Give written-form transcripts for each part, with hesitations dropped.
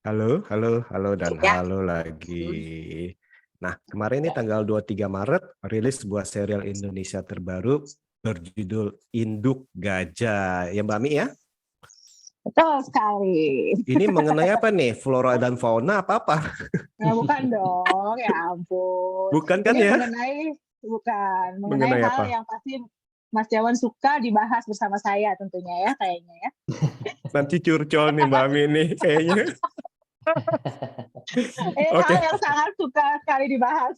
Halo, halo, halo, dan Ya, halo lagi. Nah, kemarin ini tanggal 23 Maret rilis sebuah serial Indonesia terbaru berjudul Induk Gajah. Ya Mbak Mi ya? betul sekali. Ini mengenai apa nih? Flora dan fauna apa-apa? Ya, bukan dong, ya ampun. Bukan kan Ini ya? mengenai Mengenai hal apa? yang pasti Mas Jawan suka dibahas bersama saya tentunya ya, kayaknya ya. Nanti curcol nih Mbak Mi nih kayaknya. Ini hal Oke. yang sangat suka sekali dibahas.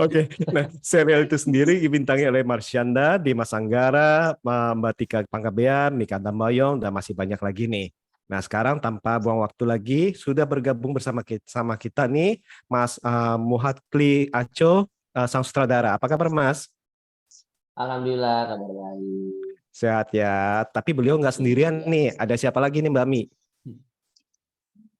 Oke, nah serial itu sendiri dibintangi oleh Marsyanda, Dimas Anggara, Mbak Tika Panggabean, Mikha Tambayong, dan masih banyak lagi nih. Nah sekarang tanpa buang waktu lagi, sudah bergabung sama kita nih, Mas Muhadli Aco, sang sutradara. Apa kabar Mas? Alhamdulillah kabar baik. Sehat ya, tapi beliau nggak sendirian Iya. nih, ada siapa lagi nih Mbak Mi?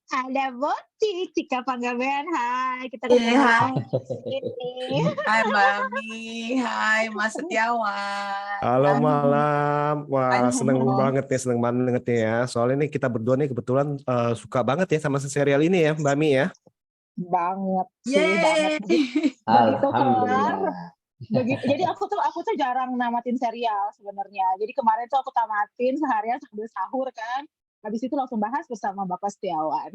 Ada Boti, Tika Panggabean, hai. Kita Hai. ketemu ini. Hai Mbak Mi, hai Mas Setiawan. Halo malam, wah Halo. seneng banget nih ya. Soalnya ini kita berdua nih kebetulan suka banget ya sama serial ini ya, Mbak Mi ya. Banget sih, Yeay. banget. Begitu kelar, Alhamdulillah. jadi aku tuh jarang namatin serial sebenarnya. Jadi kemarin tuh aku tamatin seharian sambil sahur kan. Habis itu langsung bahas bersama Bapak Setiawan.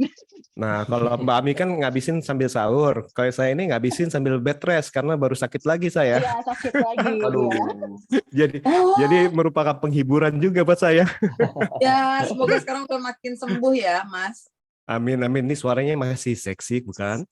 Nah, kalau Mbak Mi kan ngabisin sambil sahur. Kalau saya ini ngabisin sambil bed rest karena baru sakit lagi saya. Iya, sakit lagi. Aduh. Ya. Jadi merupakan penghiburan juga buat saya. Ya, semoga sekarang udah makin sembuh ya, Mas. Amin, amin. Ini suaranya masih seksi, bukan?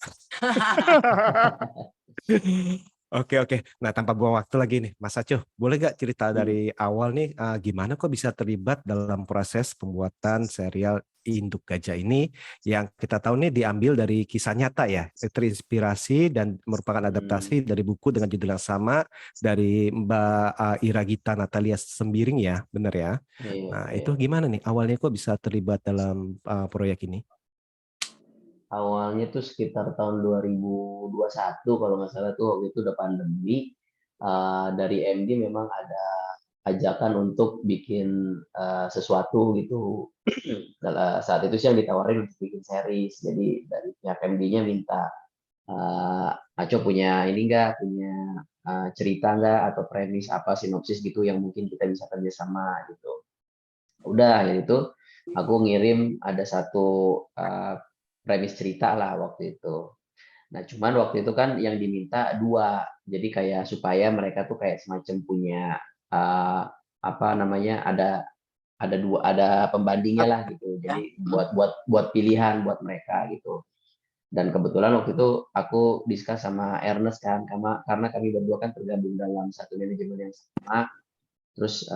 Oke. Nah, tanpa buang waktu lagi nih, Mas Aco, boleh gak cerita dari awal nih, gimana kok bisa terlibat dalam proses pembuatan serial Induk Gajah ini yang kita tahu nih diambil dari kisah nyata ya, terinspirasi dan merupakan adaptasi dari buku dengan judul yang sama dari Mbak Ira Gita Natalia Sembiring ya, benar ya? Nah, itu gimana nih awalnya kok bisa terlibat dalam proyek ini? Awalnya tuh sekitar tahun 2021 kalau nggak salah tuh, waktu itu udah pandemi. Dari MD memang ada ajakan untuk bikin sesuatu gitu. Saat itu sih yang ditawarin untuk bikin series. Jadi dari pihak MD-nya minta, Aco punya ini nggak, punya cerita nggak atau premis apa, sinopsis gitu yang mungkin kita bisa kerjasama gitu. Udah ya itu aku ngirim ada satu premis cerita lah waktu itu. Nah cuman waktu itu kan yang diminta dua, jadi kayak supaya mereka tuh kayak semacam punya apa namanya, ada dua, ada pembandingnya lah gitu. Jadi buat pilihan buat mereka gitu. Dan kebetulan waktu itu aku diskus sama Ernest kan, karena kami berdua kan tergabung dalam satu manajemen yang sama. Terus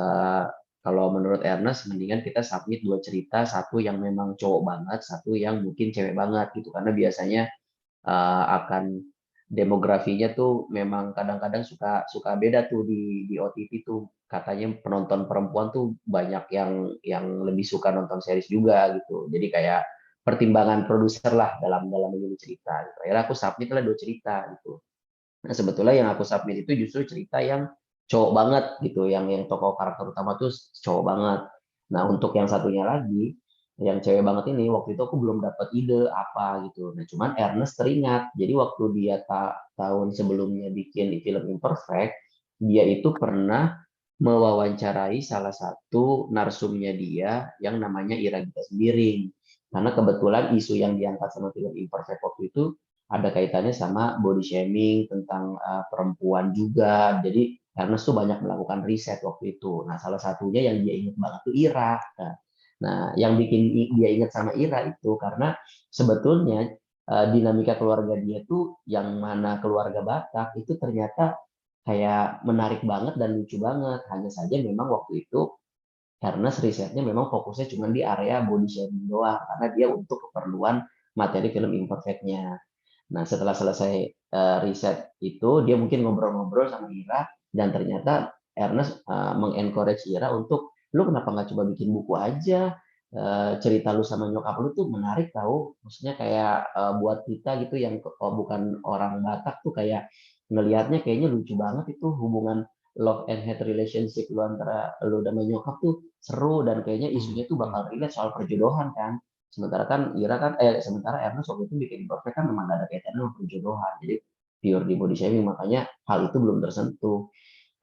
kalau menurut Ernest mendingan kita submit dua cerita, satu yang memang cowok banget, satu yang mungkin cewek banget gitu, karena biasanya akan demografinya tuh memang kadang-kadang suka beda tuh di OTT tuh, katanya penonton perempuan tuh banyak yang lebih suka nonton series juga gitu. Jadi kayak pertimbangan produser lah dalam memilih cerita gitu. Akhirnya aku submit lah dua cerita gitu. Nah sebetulnya yang aku submit itu justru cerita yang cowok banget gitu, yang tokoh karakter utama tuh cowok banget. Nah untuk yang satunya lagi, yang cewek banget ini, waktu itu aku belum dapat ide apa gitu. Nah cuman Ernest teringat, jadi waktu dia tahun sebelumnya bikin film Imperfect, dia itu pernah mewawancarai salah satu narsumnya dia yang namanya Ira Gita Sembiring. Karena kebetulan isu yang diangkat sama film Imperfect waktu itu ada kaitannya sama body shaming tentang perempuan juga. Jadi Ernest tuh banyak melakukan riset waktu itu. Nah, salah satunya yang dia ingat banget tuh Ira. Nah, yang bikin dia ingat sama Ira itu karena sebetulnya dinamika keluarga dia tuh yang mana keluarga Batak itu ternyata kayak menarik banget dan lucu banget. Hanya saja memang waktu itu karena risetnya memang fokusnya cuma di area body shaming doang, karena dia untuk keperluan materi film Imperfect-nya. Nah, setelah selesai riset itu, dia mungkin ngobrol-ngobrol sama Ira, dan ternyata Ernest mengencourage Ira untuk, lu kenapa nggak coba bikin buku aja, cerita lu sama nyokap lu tuh menarik tahu, maksudnya kayak buat kita gitu yang bukan orang Batak tuh kayak ngelihatnya kayaknya lucu banget itu hubungan love and hate relationship lu antara lu dan nyokap tuh seru, dan kayaknya isunya tuh bakal relate soal perjodohan kan. Sementara Ernest waktu itu bikin Imperfect kan memang gak ada kaitannya sama perjodohan, jadi pure di body shaming, makanya hal itu belum tersentuh.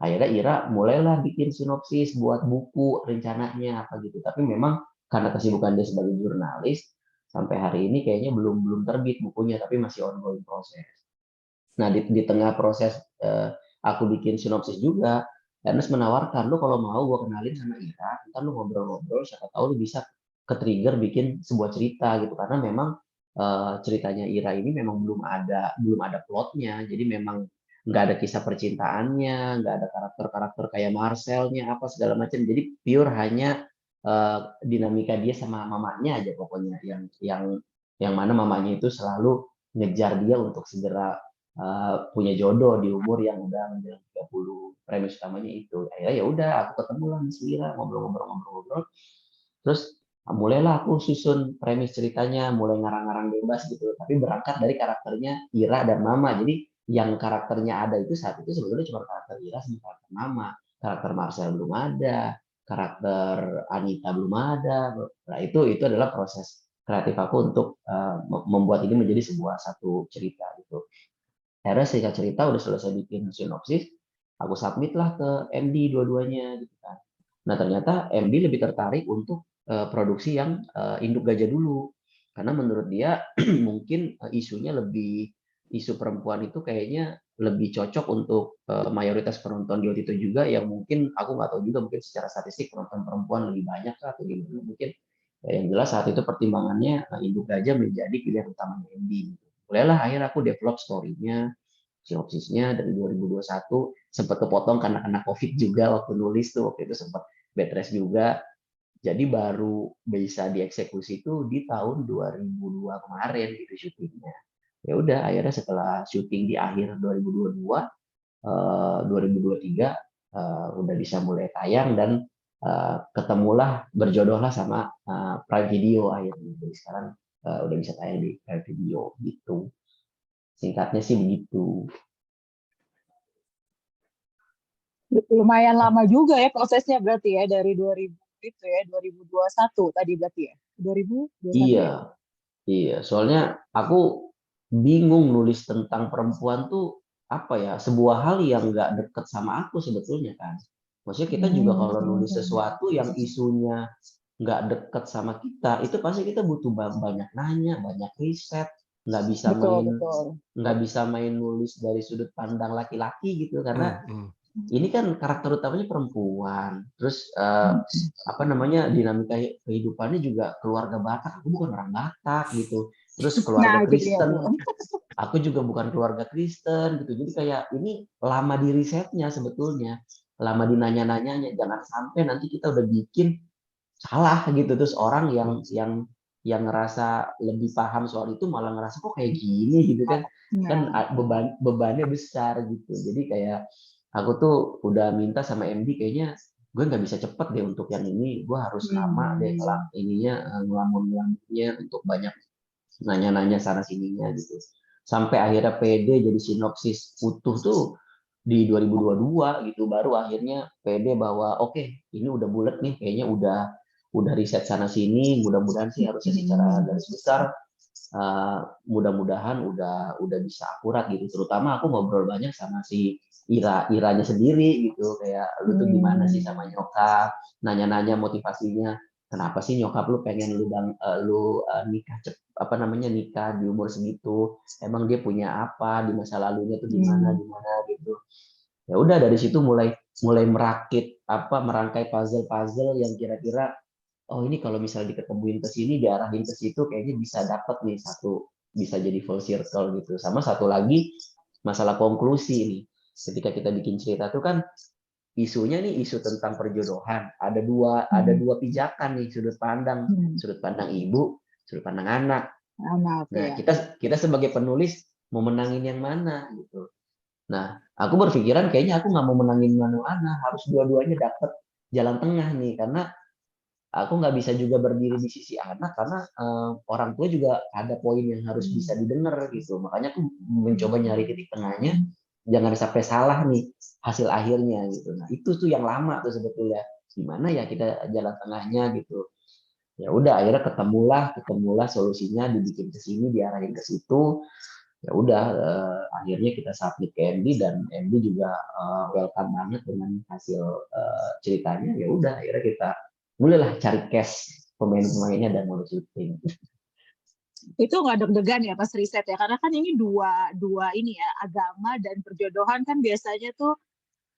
Akhirnya Ira mulailah bikin sinopsis buat buku rencananya apa gitu, tapi memang karena kesibukan dia sebagai jurnalis sampai hari ini kayaknya belum belum terbit bukunya, tapi masih ongoing proses. Nah, di tengah proses aku bikin sinopsis juga, Ernest menawarkan, lu kalau mau gue kenalin sama Ira, ntar lu ngobrol-ngobrol, siapa tahu lu bisa ke-trigger bikin sebuah cerita gitu, karena memang ceritanya Ira ini memang belum ada plotnya, jadi memang nggak ada kisah percintaannya, nggak ada karakter-karakter kayak Marcelnya apa segala macam, jadi pure hanya dinamika dia sama mamanya aja pokoknya, yang mana mamanya itu selalu ngejar dia untuk segera punya jodoh di umur yang udah menjelang 30. Premis utamanya itu. Akhirnya ya udah aku ketemu lah Miss Ira, ngobrol-ngobrol. Terus mulailah aku susun premis ceritanya, mulai ngarang-ngarang bebas gitu. Tapi berangkat dari karakternya Ira dan Mama. Jadi yang karakternya ada itu saat itu sebetulnya cuma karakter Ira sama karakter Mama. Karakter Marcel belum ada, karakter Anita belum ada. Nah, itu adalah proses kreatif aku untuk membuat ini menjadi sebuah satu cerita gitu. Akhirnya singkat cerita udah selesai bikin sinopsis, aku submit lah ke MD dua-duanya gitu kan. Nah ternyata MD lebih tertarik untuk produksi yang induk gajah dulu, karena menurut dia mungkin isu perempuan itu kayaknya lebih cocok untuk mayoritas penonton di waktu itu juga, yang mungkin aku nggak tahu juga, mungkin secara statistik penonton perempuan lebih banyak atau gimana mungkin. Yang jelas saat itu pertimbangannya induk gajah menjadi pilihan utamanya MD. Mulailah akhirnya aku develop story-nya, sinopsisnya dari 2021, sempat kepotong karena kena COVID juga waktu nulis tuh, waktu itu sempat bed rest juga. Jadi baru bisa dieksekusi itu di tahun 2002 kemarin gitu syutingnya. Ya udah akhirnya setelah syuting di akhir 2022, 2023 udah bisa mulai tayang dan ketemulah berjodohlah sama Prime Video akhirnya. Jadi sekarang udah bisa tayang di Prime Video gitu. Singkatnya sih begitu. Lumayan lama juga ya prosesnya berarti ya, dari 2000 itu ya, 2021 tadi berarti ya. 2021 Iya, ya. iya. Soalnya aku bingung nulis tentang perempuan tuh apa ya, sebuah hal yang nggak deket sama aku sebetulnya kan. Maksudnya kita juga kalau nulis sesuatu yang isunya nggak deket sama kita, itu pasti kita butuh banyak nanya, banyak riset, nggak bisa Betul, main betul. nggak bisa main nulis dari sudut pandang laki-laki gitu, karena Hmm. ini kan karakter utamanya perempuan, terus apa namanya, dinamika kehidupannya juga keluarga Batak, aku bukan orang Batak gitu, terus keluarga Nah, itu dia tuh. Kristen, aku juga bukan keluarga Kristen gitu, jadi kayak ini lama di risetnya sebetulnya, lama di nanya-nanyanya, jangan sampai nanti kita udah bikin salah gitu, terus orang yang ngerasa lebih paham soal itu malah ngerasa kok kayak gini gitu kan, Nah, bebannya besar gitu. Jadi kayak aku tuh udah minta sama MD, kayaknya gue nggak bisa cepet deh untuk yang ini, gue harus lama deh ininya, ngelamunnya untuk banyak nanya-nanya sana sininya gitu, sampai akhirnya PD jadi sinopsis utuh tuh di 2022 gitu, baru akhirnya PD bahwa oke, ini udah bulat nih, kayaknya udah riset sana sini, mudah-mudahan sih harusnya secara garis besar mudah-mudahan udah bisa akurat gitu. Terutama aku ngobrol banyak sama si Iranya sendiri gitu, kayak lu tuh gimana sih sama nyokap, nanya-nanya motivasinya, kenapa sih nyokap lu pengen lu nikah nikah di umur segitu, emang dia punya apa di masa lalunya tuh gimana gitu. Ya udah dari situ mulai mulai merangkai puzzle-puzzle yang kira-kira oh ini kalau misalnya diketemuin ke sini, diarahin ke situ, kayaknya bisa dapat nih satu, bisa jadi full circle gitu. Sama satu lagi masalah konklusi nih. Ketika kita bikin cerita tuh kan isunya nih isu tentang perjodohan. Ada dua pijakan nih, sudut pandang ibu, sudut pandang anak. anak Nah ya. kita sebagai penulis mau menangin yang mana gitu. Nah aku berpikiran kayaknya aku nggak mau menangin mana-mana, harus dua-duanya dapat jalan tengah nih, karena aku nggak bisa juga berdiri di sisi anak, karena orang tua juga ada poin yang harus bisa didengar gitu, makanya aku mencoba nyari titik tengahnya, jangan sampai salah nih hasil akhirnya gitu. Nah itu tuh yang lama tuh sebetulnya, gimana ya kita jalan tengahnya gitu. Ya udah akhirnya ketemulah solusinya, dibikin ke sini, diarahin ke situ. Ya udah akhirnya kita submit ke MD dan MD juga welcome banget dengan hasil ceritanya. Ya udah akhirnya kita mulailah cari cast pemain-pemainnya dan mulai syuting. Itu nggak deg-degan ya pas riset ya, karena kan ini dua ini ya, agama dan perjodohan kan biasanya tuh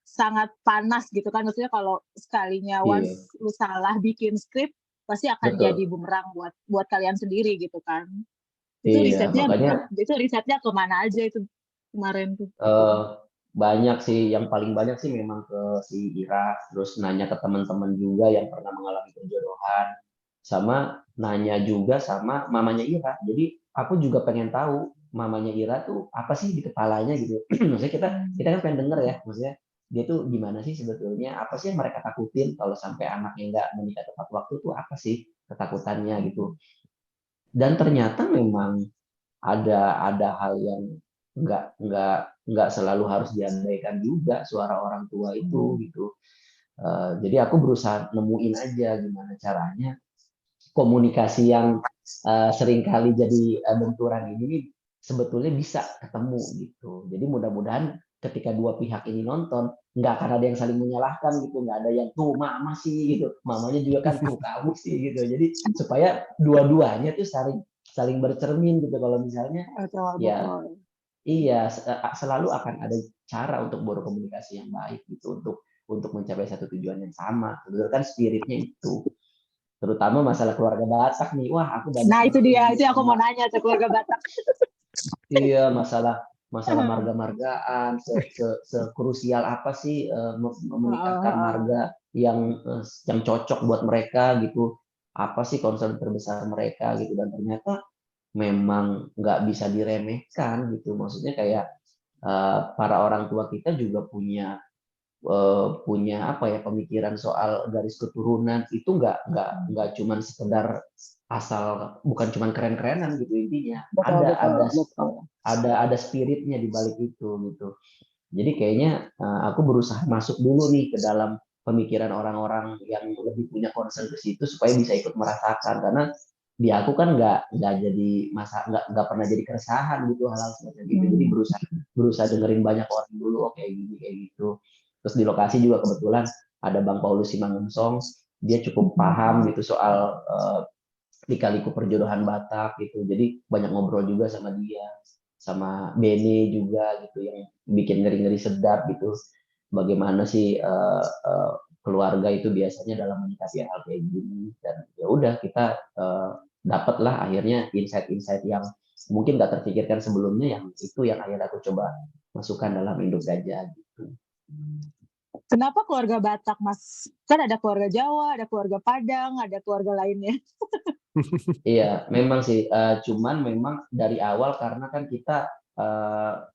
sangat panas gitu kan, maksudnya kalau sekalinya Iya, once lu salah bikin skrip pasti akan jadi betul. bumerang buat kalian sendiri gitu kan. Itu Iya, risetnya makanya kemana aja itu kemarin tuh? eh, banyak sih, yang paling banyak sih memang ke si Ira, terus nanya ke teman-teman juga yang pernah mengalami perjodohan, sama nanya juga sama mamanya Ira. Jadi aku juga pengen tahu mamanya Ira tuh apa sih di kepalanya gitu. Maksudnya kita kan pengen denger ya, maksudnya dia tuh gimana sih sebetulnya, apa sih yang mereka takutin kalau sampai anaknya nggak menikah tepat waktu tuh apa sih ketakutannya gitu. Dan ternyata memang ada hal yang nggak selalu harus diabaikan juga suara orang tua itu gitu. Jadi aku berusaha nemuin aja gimana caranya komunikasi yang seringkali jadi benturan ini nih sebetulnya bisa ketemu gitu. Jadi mudah-mudahan ketika dua pihak ini nonton nggak akan ada yang saling menyalahkan gitu, nggak ada yang tuh mama sih gitu, mamanya juga kan tuh kamu sih gitu. Jadi supaya dua-duanya tuh saling saling bercermin gitu. Kalau misalnya Betul, ya betul. iya, selalu akan ada cara untuk berkomunikasi yang baik gitu untuk mencapai satu tujuan yang sama. Sebenarnya kan spiritnya itu. Terutama masalah keluarga Batak nih. Wah, aku banyak Nah itu banget tuh dia, nanya itu yang aku sama mau nanya tuh keluarga Batak. iya masalah masalah marga-margaan sekrusial apa sih menikahkan marga yang cocok buat mereka gitu. Apa sih concern terbesar mereka gitu dan ternyata memang nggak bisa diremehkan gitu. Maksudnya kayak para orang tua kita juga punya apa ya pemikiran soal garis keturunan itu nggak cuman sekedar asal bukan cuman keren-kerenan gitu intinya Betul, betul, betul. ada spiritnya di balik itu gitu. Jadi kayaknya aku berusaha masuk dulu nih ke dalam pemikiran orang-orang yang lebih punya concern ke situ supaya bisa ikut merasakan karena di aku kan nggak jadi nggak pernah jadi keresahan gitu hal-hal semacam gitu. Jadi berusaha dengerin banyak orang dulu, oh kayak gitu. Terus di lokasi juga kebetulan ada Bang Paulus Simangunsong, dia cukup paham gitu soal lika-liku perjodohan Batak gitu. Jadi banyak ngobrol juga sama dia, sama Bene juga gitu yang bikin ngeri-ngeri sedap gitu. Bagaimana sih keluarga itu biasanya dalam menyikapi hal kayak gini dan ya udah kita dapatlah akhirnya insight-insight yang mungkin gak terpikirkan sebelumnya yang itu yang akhirnya aku coba masukkan dalam induk gajah gitu. Kenapa keluarga Batak, Mas? Kan ada keluarga Jawa, ada keluarga Padang, ada keluarga lainnya. Iya, memang sih. Cuman memang dari awal karena kan kita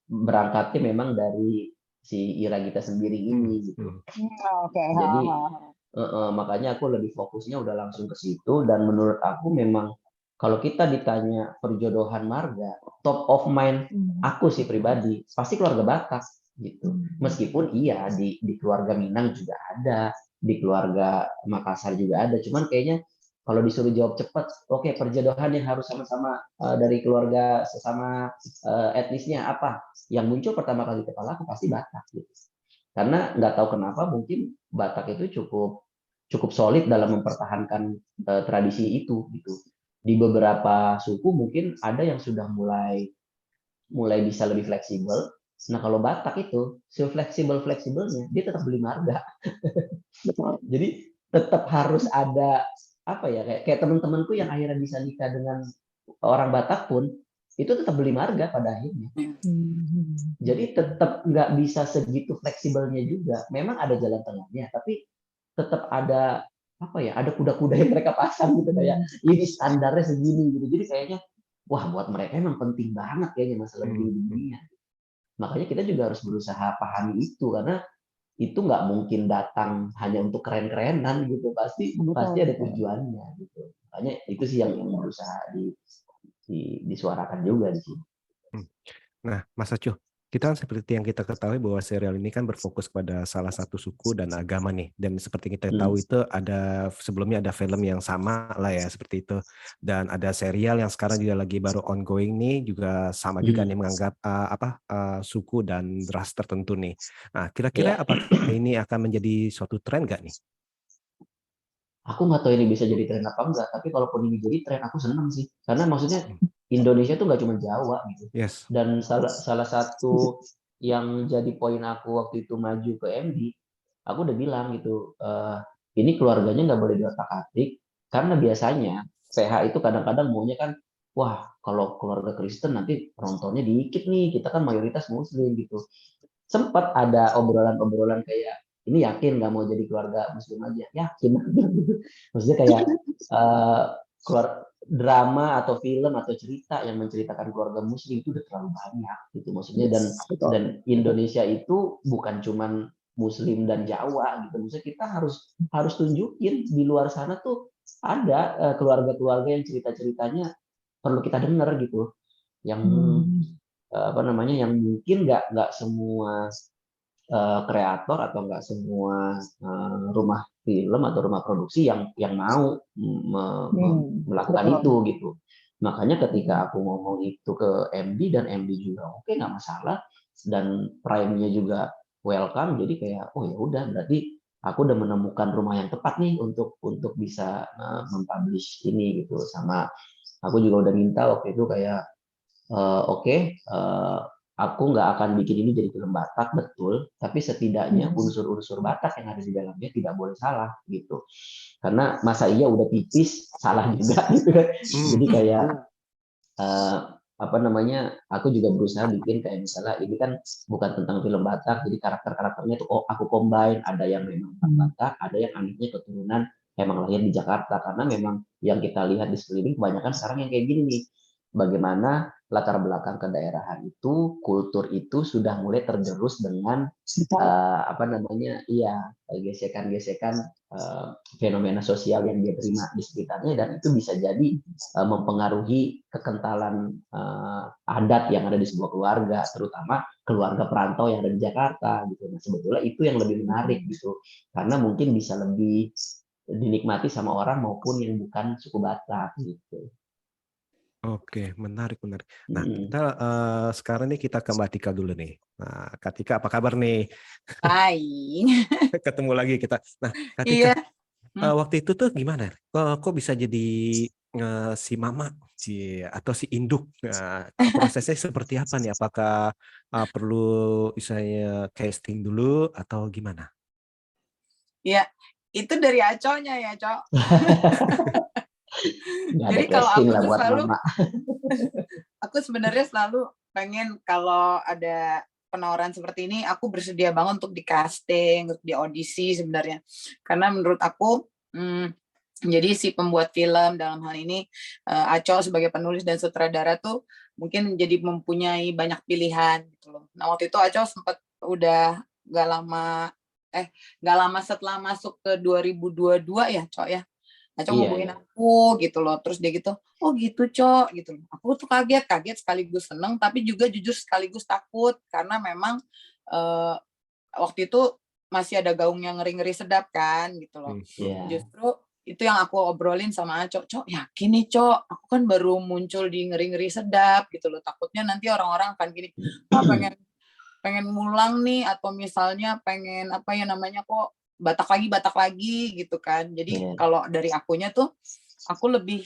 berangkatnya memang dari si Ira kita sendiri ini gitu. Oke. Jadi makanya aku lebih fokusnya udah langsung ke situ dan menurut aku memang kalau kita ditanya perjodohan marga, top of mind aku sih pribadi pasti keluarga Batak gitu. Meskipun iya di keluarga Minang juga ada, di keluarga Makassar juga ada. Cuman kayaknya kalau disuruh jawab cepat, oke perjodohan yang harus sama-sama dari keluarga sesama etnisnya apa? Yang muncul pertama kali di kepala aku pasti Batak gitu. Karena nggak tahu kenapa mungkin Batak itu cukup solid dalam mempertahankan tradisi itu gitu. Di beberapa suku mungkin ada yang sudah mulai bisa lebih fleksibel. Nah kalau Batak itu fleksibelnya dia tetap beli marga. Jadi tetap harus ada apa ya kayak teman-temanku yang akhirnya bisa nikah dengan orang Batak pun itu tetap beli marga pada akhirnya. Jadi tetap nggak bisa segitu fleksibelnya juga. Memang ada jalan tengahnya, tapi tetap ada apa ya? Ada kuda-kuda yang mereka pasang gitu kayak ini standarnya segini gitu. Jadi kayaknya wah buat mereka emang penting banget kayaknya masalah begini beginian. Makanya kita juga harus berusaha pahami itu karena itu nggak mungkin datang hanya untuk keren-kerenan gitu. Pasti ada tujuannya gitu. Makanya itu sih yang berusaha disuarakan juga di sini. Nah, Mas Acuh, Kita kan seperti yang kita ketahui bahwa serial ini kan berfokus pada salah satu suku dan agama nih. Dan seperti kita tahu itu sebelumnya ada film yang sama lah ya seperti itu. Dan ada serial yang sekarang juga lagi baru ongoing nih juga sama juga nih menganggap suku dan ras tertentu nih. Nah, kira-kira apakah ini akan menjadi suatu tren nggak nih? Aku nggak tahu ini bisa jadi tren apa enggak, tapi kalaupun ini jadi tren, aku seneng sih. Karena maksudnya Indonesia tuh nggak cuma Jawa gitu. Yes. Dan salah satu yang jadi poin aku waktu itu maju ke MD, aku udah bilang gitu, ini keluarganya nggak boleh diotak-atik, karena biasanya PH itu kadang-kadang maunya kan, wah kalau keluarga Kristen nanti penontonnya dikit nih, kita kan mayoritas Muslim gitu. Sempat ada obrolan-obrolan kayak, ini yakin nggak mau jadi keluarga Muslim aja, yakin. Maksudnya kayak keluar drama atau film atau cerita yang menceritakan keluarga Muslim itu udah terlalu banyak gitu, maksudnya. Dan Indonesia itu bukan cuman Muslim dan Jawa gitu, maksudnya kita harus tunjukin di luar sana tuh ada keluarga-keluarga yang cerita-ceritanya perlu kita dengar gitu, yang yang mungkin nggak semua kreator atau nggak semua rumah film atau rumah produksi yang mau melakukan itu gitu. Makanya ketika aku ngomong itu ke MD dan MD juga oke, nggak masalah, dan Prime-nya juga welcome, jadi kayak oh ya udah, berarti aku udah menemukan rumah yang tepat nih untuk bisa mempublish ini gitu. Sama aku juga udah minta waktu itu kayak aku nggak akan bikin ini jadi film Batak, betul, tapi setidaknya unsur-unsur Batak yang ada di dalamnya tidak boleh salah gitu. Karena masa iya udah tipis salah juga gitu kan. Jadi kayak aku juga berusaha bikin kayak misalnya ini kan bukan tentang film Batak, jadi karakter-karakternya tuh aku combine, ada yang memang Batak, ada yang anaknya keturunan emang lahir di Jakarta, karena memang yang kita lihat di sekeliling kebanyakan sekarang yang kayak gini nih. Bagaimana latar belakang kedaerahan itu, kultur itu sudah mulai tergerus dengan gesekan-gesekan fenomena sosial yang dia terima di sekitarnya, dan itu bisa jadi mempengaruhi kekentalan adat yang ada di sebuah keluarga, terutama keluarga perantau yang ada di Jakarta gitu. Nah, sebetulnya itu yang lebih menarik gitu, karena mungkin bisa lebih dinikmati sama orang maupun yang bukan suku Batak gitu. Oke, menarik. Nah, kita sekarang nih kita ke Mbak Tika dulu nih. Nah, Kak Tika apa kabar nih? Hai. Ketemu lagi kita. Nah, Kak Tika, Iya. waktu itu tuh gimana? Kok bisa jadi si mama atau si induk? Prosesnya seperti apa nih? Apakah perlu misalnya casting dulu atau gimana? Iya, itu dari Aconya ya, Cok. Nggak ada Jadi kalau casting aku lah tuh buat selalu, mama. aku sebenarnya selalu pengen kalau ada penawaran seperti ini, aku bersedia banget untuk di casting, untuk di audisi sebenarnya. Karena menurut aku, jadi si pembuat film dalam hal ini, Aco sebagai penulis dan sutradara tuh mungkin jadi mempunyai banyak pilihan gitu loh. Nah waktu itu Aco sempat udah nggak lama setelah masuk ke 2022 ya, Cok ya. Aco ngubungin aku gitu loh, terus dia gitu, oh gitu Cok gitu. Aku tuh kaget sekaligus seneng, tapi juga jujur sekaligus takut karena memang waktu itu masih ada gaung yang ngeri-ngeri sedap kan gitu loh. Justru itu yang aku obrolin sama Cok, yakin nih Cok, aku kan baru muncul di ngeri-ngeri sedap gitu loh, takutnya nanti orang-orang akan gini, pengen ngulang nih, atau misalnya pengen kok Batak lagi gitu kan. Jadi kalau dari akunya tuh, aku lebih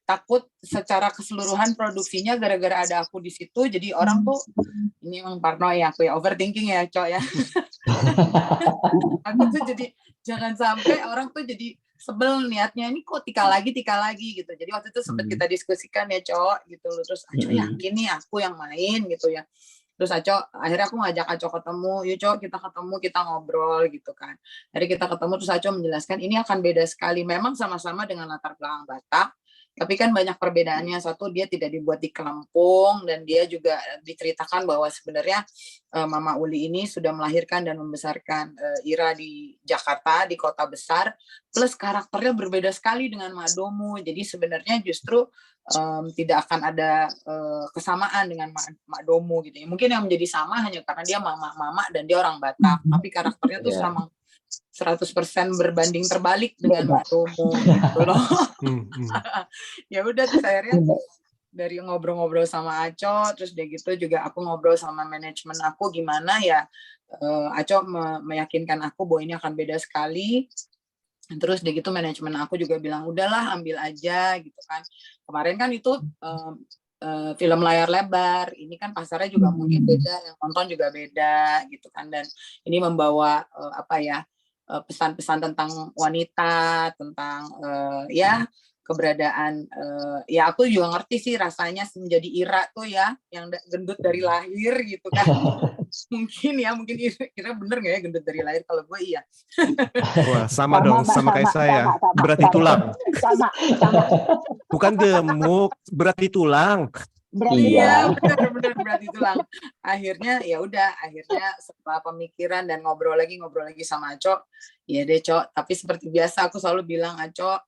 takut secara keseluruhan produksinya gara-gara ada aku di situ, jadi orang tuh, ini emang parno ya aku ya, overthinking ya Cok ya. Aku tuh jadi jangan sampai orang tuh jadi sebel niatnya, ini kok Tika lagi gitu. Jadi waktu itu sempat kita diskusikan ya Cok gitu loh. Terus Aco yakin nih aku yang main gitu ya. Terus akhirnya aku ngajak Aco ketemu, yuk Cok kita ketemu, kita ngobrol gitu kan. Jadi kita ketemu terus Aco menjelaskan ini akan beda sekali. Memang sama-sama dengan latar belakang Batak, Tapi kan banyak perbedaannya. Satu, dia tidak dibuat di Kelempung, dan dia juga diceritakan bahwa sebenarnya Mama Uli ini sudah melahirkan dan membesarkan Ira di Jakarta, di kota besar, plus karakternya berbeda sekali dengan Mak Domu. Jadi sebenarnya justru tidak akan ada kesamaan dengan Mak Domu gitu ya. Mungkin yang menjadi sama hanya karena dia mama dan dia orang Batak, tapi karakternya tuh sama 100% berbanding terbalik dengan Mak Domu gitu loh. Ya udah, terus akhirnya dari ngobrol-ngobrol sama Aco, terus dia gitu juga aku ngobrol sama manajemen aku gimana ya, Aco meyakinkan aku bahwa ini akan beda sekali. Terus dia gitu manajemen aku juga bilang udahlah ambil aja gitu kan. Kemarin kan itu film layar lebar, ini kan pasarnya juga mungkin beda, yang nonton juga beda gitu kan, dan ini membawa pesan-pesan tentang wanita, tentang ya keberadaan, ya aku juga ngerti sih rasanya menjadi Ira tuh ya, yang gendut dari lahir gitu kan. Mungkin Ira bener nggak ya gendut dari lahir? Kalau gue iya. Wah, sama dong, sama kayak saya. Berat di tulang. Sama. Bukan gemuk, berat di tulang. Iya, benar berat di tulang. Akhirnya setelah pemikiran dan ngobrol lagi sama Aco, ya deh Cok, tapi seperti biasa aku selalu bilang Aco,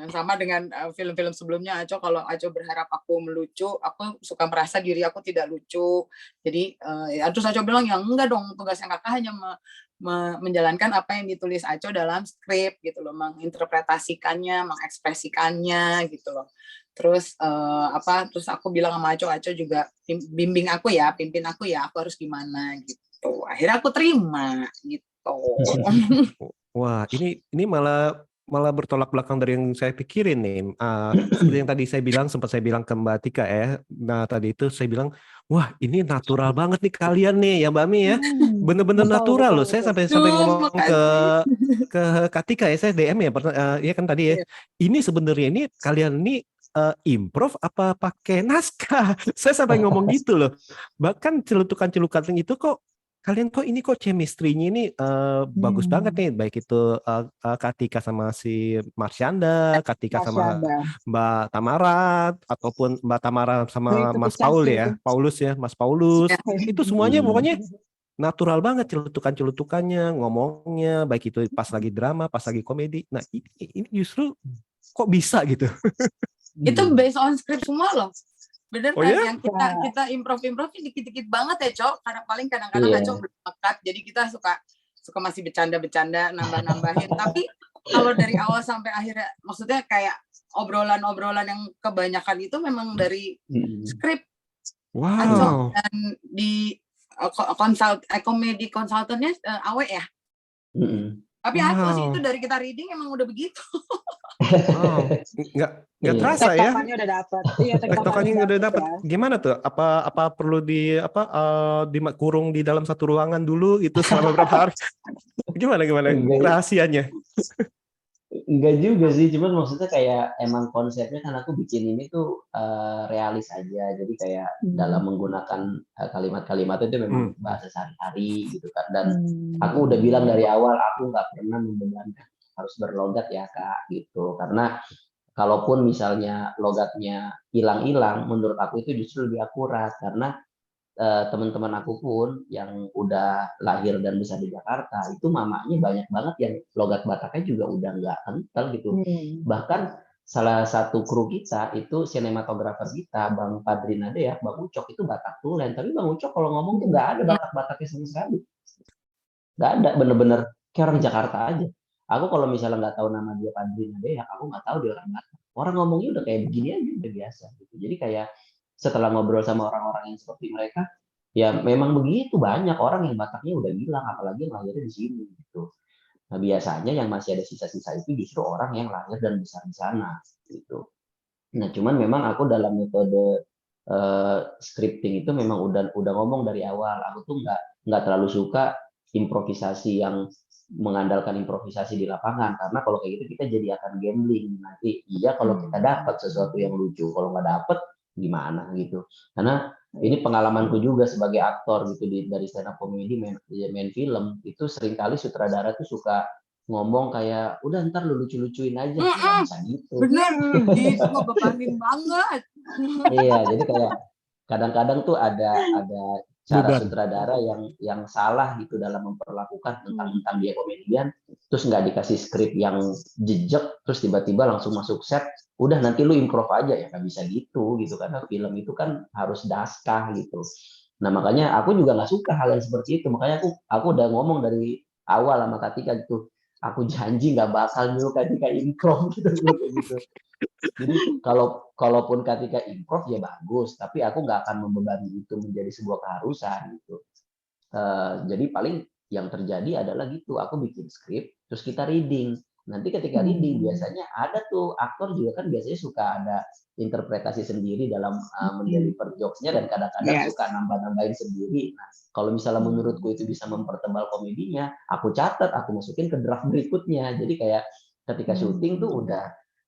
sama dengan film-film sebelumnya Aco, kalau Aco berharap aku melucu, aku suka merasa diri aku tidak lucu. Jadi terus Aco bilang ya enggak dong, tugasnya kakak hanya menjalankan apa yang ditulis Aco dalam skrip gitu loh, menginterpretasikannya, mengekspresikannya gitu loh. Terus terus aku bilang sama Aco juga pimpin aku ya, aku harus gimana gitu. Akhirnya aku terima gitu. Wah, ini malah bertolak belakang dari yang saya pikirin nih. Seperti yang tadi sempat saya bilang ke Mbak Tika ya. Nah, tadi itu saya bilang, wah ini natural banget nih kalian nih ya Mbak Mi ya. Bener-bener natural loh. Saya sampai ngomong ke Kak Tika ya, saya DM ya, ya kan tadi ya. Ini sebenarnya ini kalian ini improv apa pakai naskah? Saya sampai ngomong gitu loh. Bahkan celutukan-celutukan itu kok kalian ini kok chemistry-nya ini bagus banget nih, baik itu Kak Tika sama si Marsyanda, Kak Tika sama Mbak Tamara, ataupun Mbak Tamara sama Mas Paul ya, Mas Paulus, itu semuanya pokoknya natural banget, celutukannya, ngomongnya, baik itu pas lagi drama, pas lagi komedi. Nah ini justru kok bisa gitu? Itu based on script semua loh. Bener kan? Ya? Yang kita improv dikit-dikit banget ya Cok, karena paling kadang-kadang Cok belum lekat, jadi kita suka masih bercanda-bercanda, nambah-nambahin. Tapi kalau dari awal sampai akhirnya, maksudnya kayak obrolan-obrolan yang kebanyakan itu memang dari skrip. Wow. Cok, dan di komedi konsultannya Awe ya. Tapi aku sih itu dari kita reading emang udah begitu. Oh, nggak terasa ya? Tektokannya udah dapat. Iya, tektokannya udah dapat. Ya. Gimana tuh? Apa perlu dikurung di dalam satu ruangan dulu itu selama berapa hari? Gimana rahasianya? Enggak juga sih, cuman maksudnya kayak emang konsepnya kan aku bikin ini tuh realis aja, jadi kayak dalam menggunakan kalimat-kalimat itu memang bahasa sehari-hari gitu kan, dan aku udah bilang dari awal aku nggak pernah membebankan harus berlogat ya Kak gitu, karena kalaupun misalnya logatnya hilang-hilang, menurut aku itu justru lebih akurat, karena teman-teman aku pun yang udah lahir dan besar di Jakarta itu mamanya banyak banget yang logat Bataknya juga udah nggak kental gitu. Bahkan salah satu kru kita itu sinematografer kita Bang Padrinade ya, Bang Ucok itu Batak tulen, tapi Bang Ucok kalau ngomong tuh nggak ada Batak-Bataknya sama sekali, nggak ada, bener-bener kayak orang Jakarta aja. Aku kalau misalnya nggak tahu nama dia Padrinade ya aku nggak tahu dia orang Batak. Orang ngomongnya udah kayak begini aja, udah biasa gitu. Jadi kayak setelah ngobrol sama orang-orang yang seperti mereka, ya memang begitu, banyak orang yang Bataknya udah hilang, apalagi yang lahirnya di sini gitu. Nah biasanya yang masih ada sisa-sisa itu justru orang yang lahir dan besar di sana gitu. Nah cuman memang aku dalam metode scripting itu memang udah ngomong dari awal, aku tuh nggak terlalu suka improvisasi yang mengandalkan improvisasi di lapangan, karena kalau kayak gitu kita jadi akan gambling nanti. Iya kalau kita dapat sesuatu yang lucu, kalau nggak dapat gimana gitu. Karena ini pengalamanku juga sebagai aktor gitu dari stand up comedy main film itu, seringkali sutradara tuh suka ngomong kayak udah ntar lu lucu-lucuin aja, nggak bisa gitu. Bener, itu mah bebanin banget. Iya, jadi kayak kadang-kadang tuh ada cara Beban. sutradara yang salah gitu dalam memperlakukan tentang dia komedian, terus nggak dikasih skrip yang jejak, terus tiba-tiba langsung masuk set, udah nanti lu improv aja, ya nggak bisa gitu karena film itu kan harus naskah gitu. Nah makanya aku juga nggak suka hal yang seperti itu, makanya aku udah ngomong dari awal sama Katika gitu, aku janji nggak bakal nyuruh Katika improv gitu. Jadi kalaupun ketika improv ya bagus, tapi aku nggak akan membebani itu menjadi sebuah keharusan gitu. Jadi paling yang terjadi adalah gitu, aku bikin skrip, terus kita reading. Nanti ketika reading biasanya ada tuh aktor juga kan biasanya suka ada interpretasi sendiri dalam mendeliver jokes-nya dan kadang-kadang suka nambah-nambahin sendiri. Nah, kalau misalnya menurutku itu bisa mempertebal komedinya, aku catat, aku masukin ke draft berikutnya. Jadi kayak ketika syuting tuh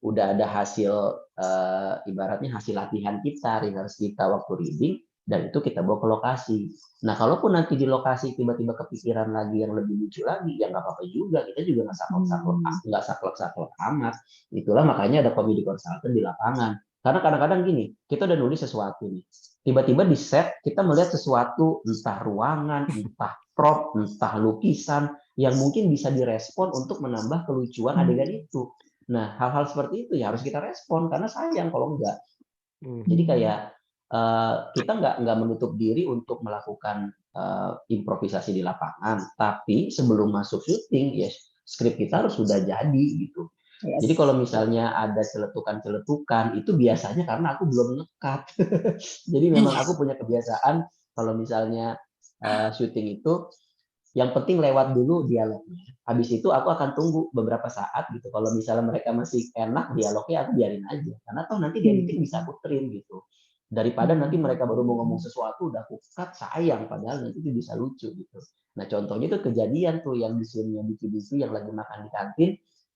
udah ada hasil ibaratnya hasil latihan kita, rehearse kita waktu reading, dan itu kita bawa ke lokasi. Nah, kalaupun nanti di lokasi tiba-tiba kepikiran lagi yang lebih lucu lagi, ya nggak apa-apa juga. Kita juga nggak saklek-saklek amat. Itulah makanya ada comedy consultant di lapangan. Karena kadang-kadang gini, kita udah nulis sesuatu nih. Tiba-tiba di set kita melihat sesuatu, entah ruangan, entah prop, entah lukisan, yang mungkin bisa direspon untuk menambah kelucuan adegan itu. Nah, hal-hal seperti itu ya harus kita respon, karena sayang kalau enggak. Jadi kayak kita nggak menutup diri untuk melakukan improvisasi di lapangan, tapi sebelum masuk syuting ya skrip kita harus sudah jadi gitu. Jadi kalau misalnya ada celetukan-celetukan itu biasanya karena aku belum ngekat. Jadi memang aku punya kebiasaan kalau misalnya syuting itu yang penting lewat dulu dialognya. Habis itu aku akan tunggu beberapa saat gitu. Kalau misalnya mereka masih enak dialognya, aku biarin aja. Karena toh nanti di editing bisa aku trim gitu. Daripada nanti mereka baru mau ngomong sesuatu, udah aku cut, sayang. Padahal nanti itu bisa lucu gitu. Nah contohnya itu kejadian tuh yang di scene-nya Diki yang lagi makan di kantin,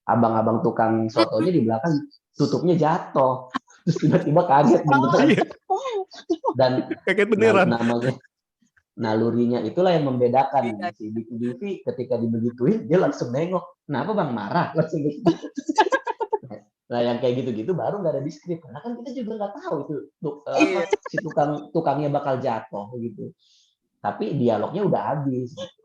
abang-abang tukang sotonya di belakang tutupnya jatuh. Terus tiba-tiba kaget beneran. Dan Kaget beneran. namanya nalurinya itulah yang membedakan. Si Divi ketika dibegituin dia langsung nengok, kenapa bang marah langsung gitu. Nah yang kayak gitu-gitu baru nggak ada di skrip, karena kan kita juga nggak tahu itu si tukangnya bakal jatuh gitu, tapi dialognya udah habis gitu.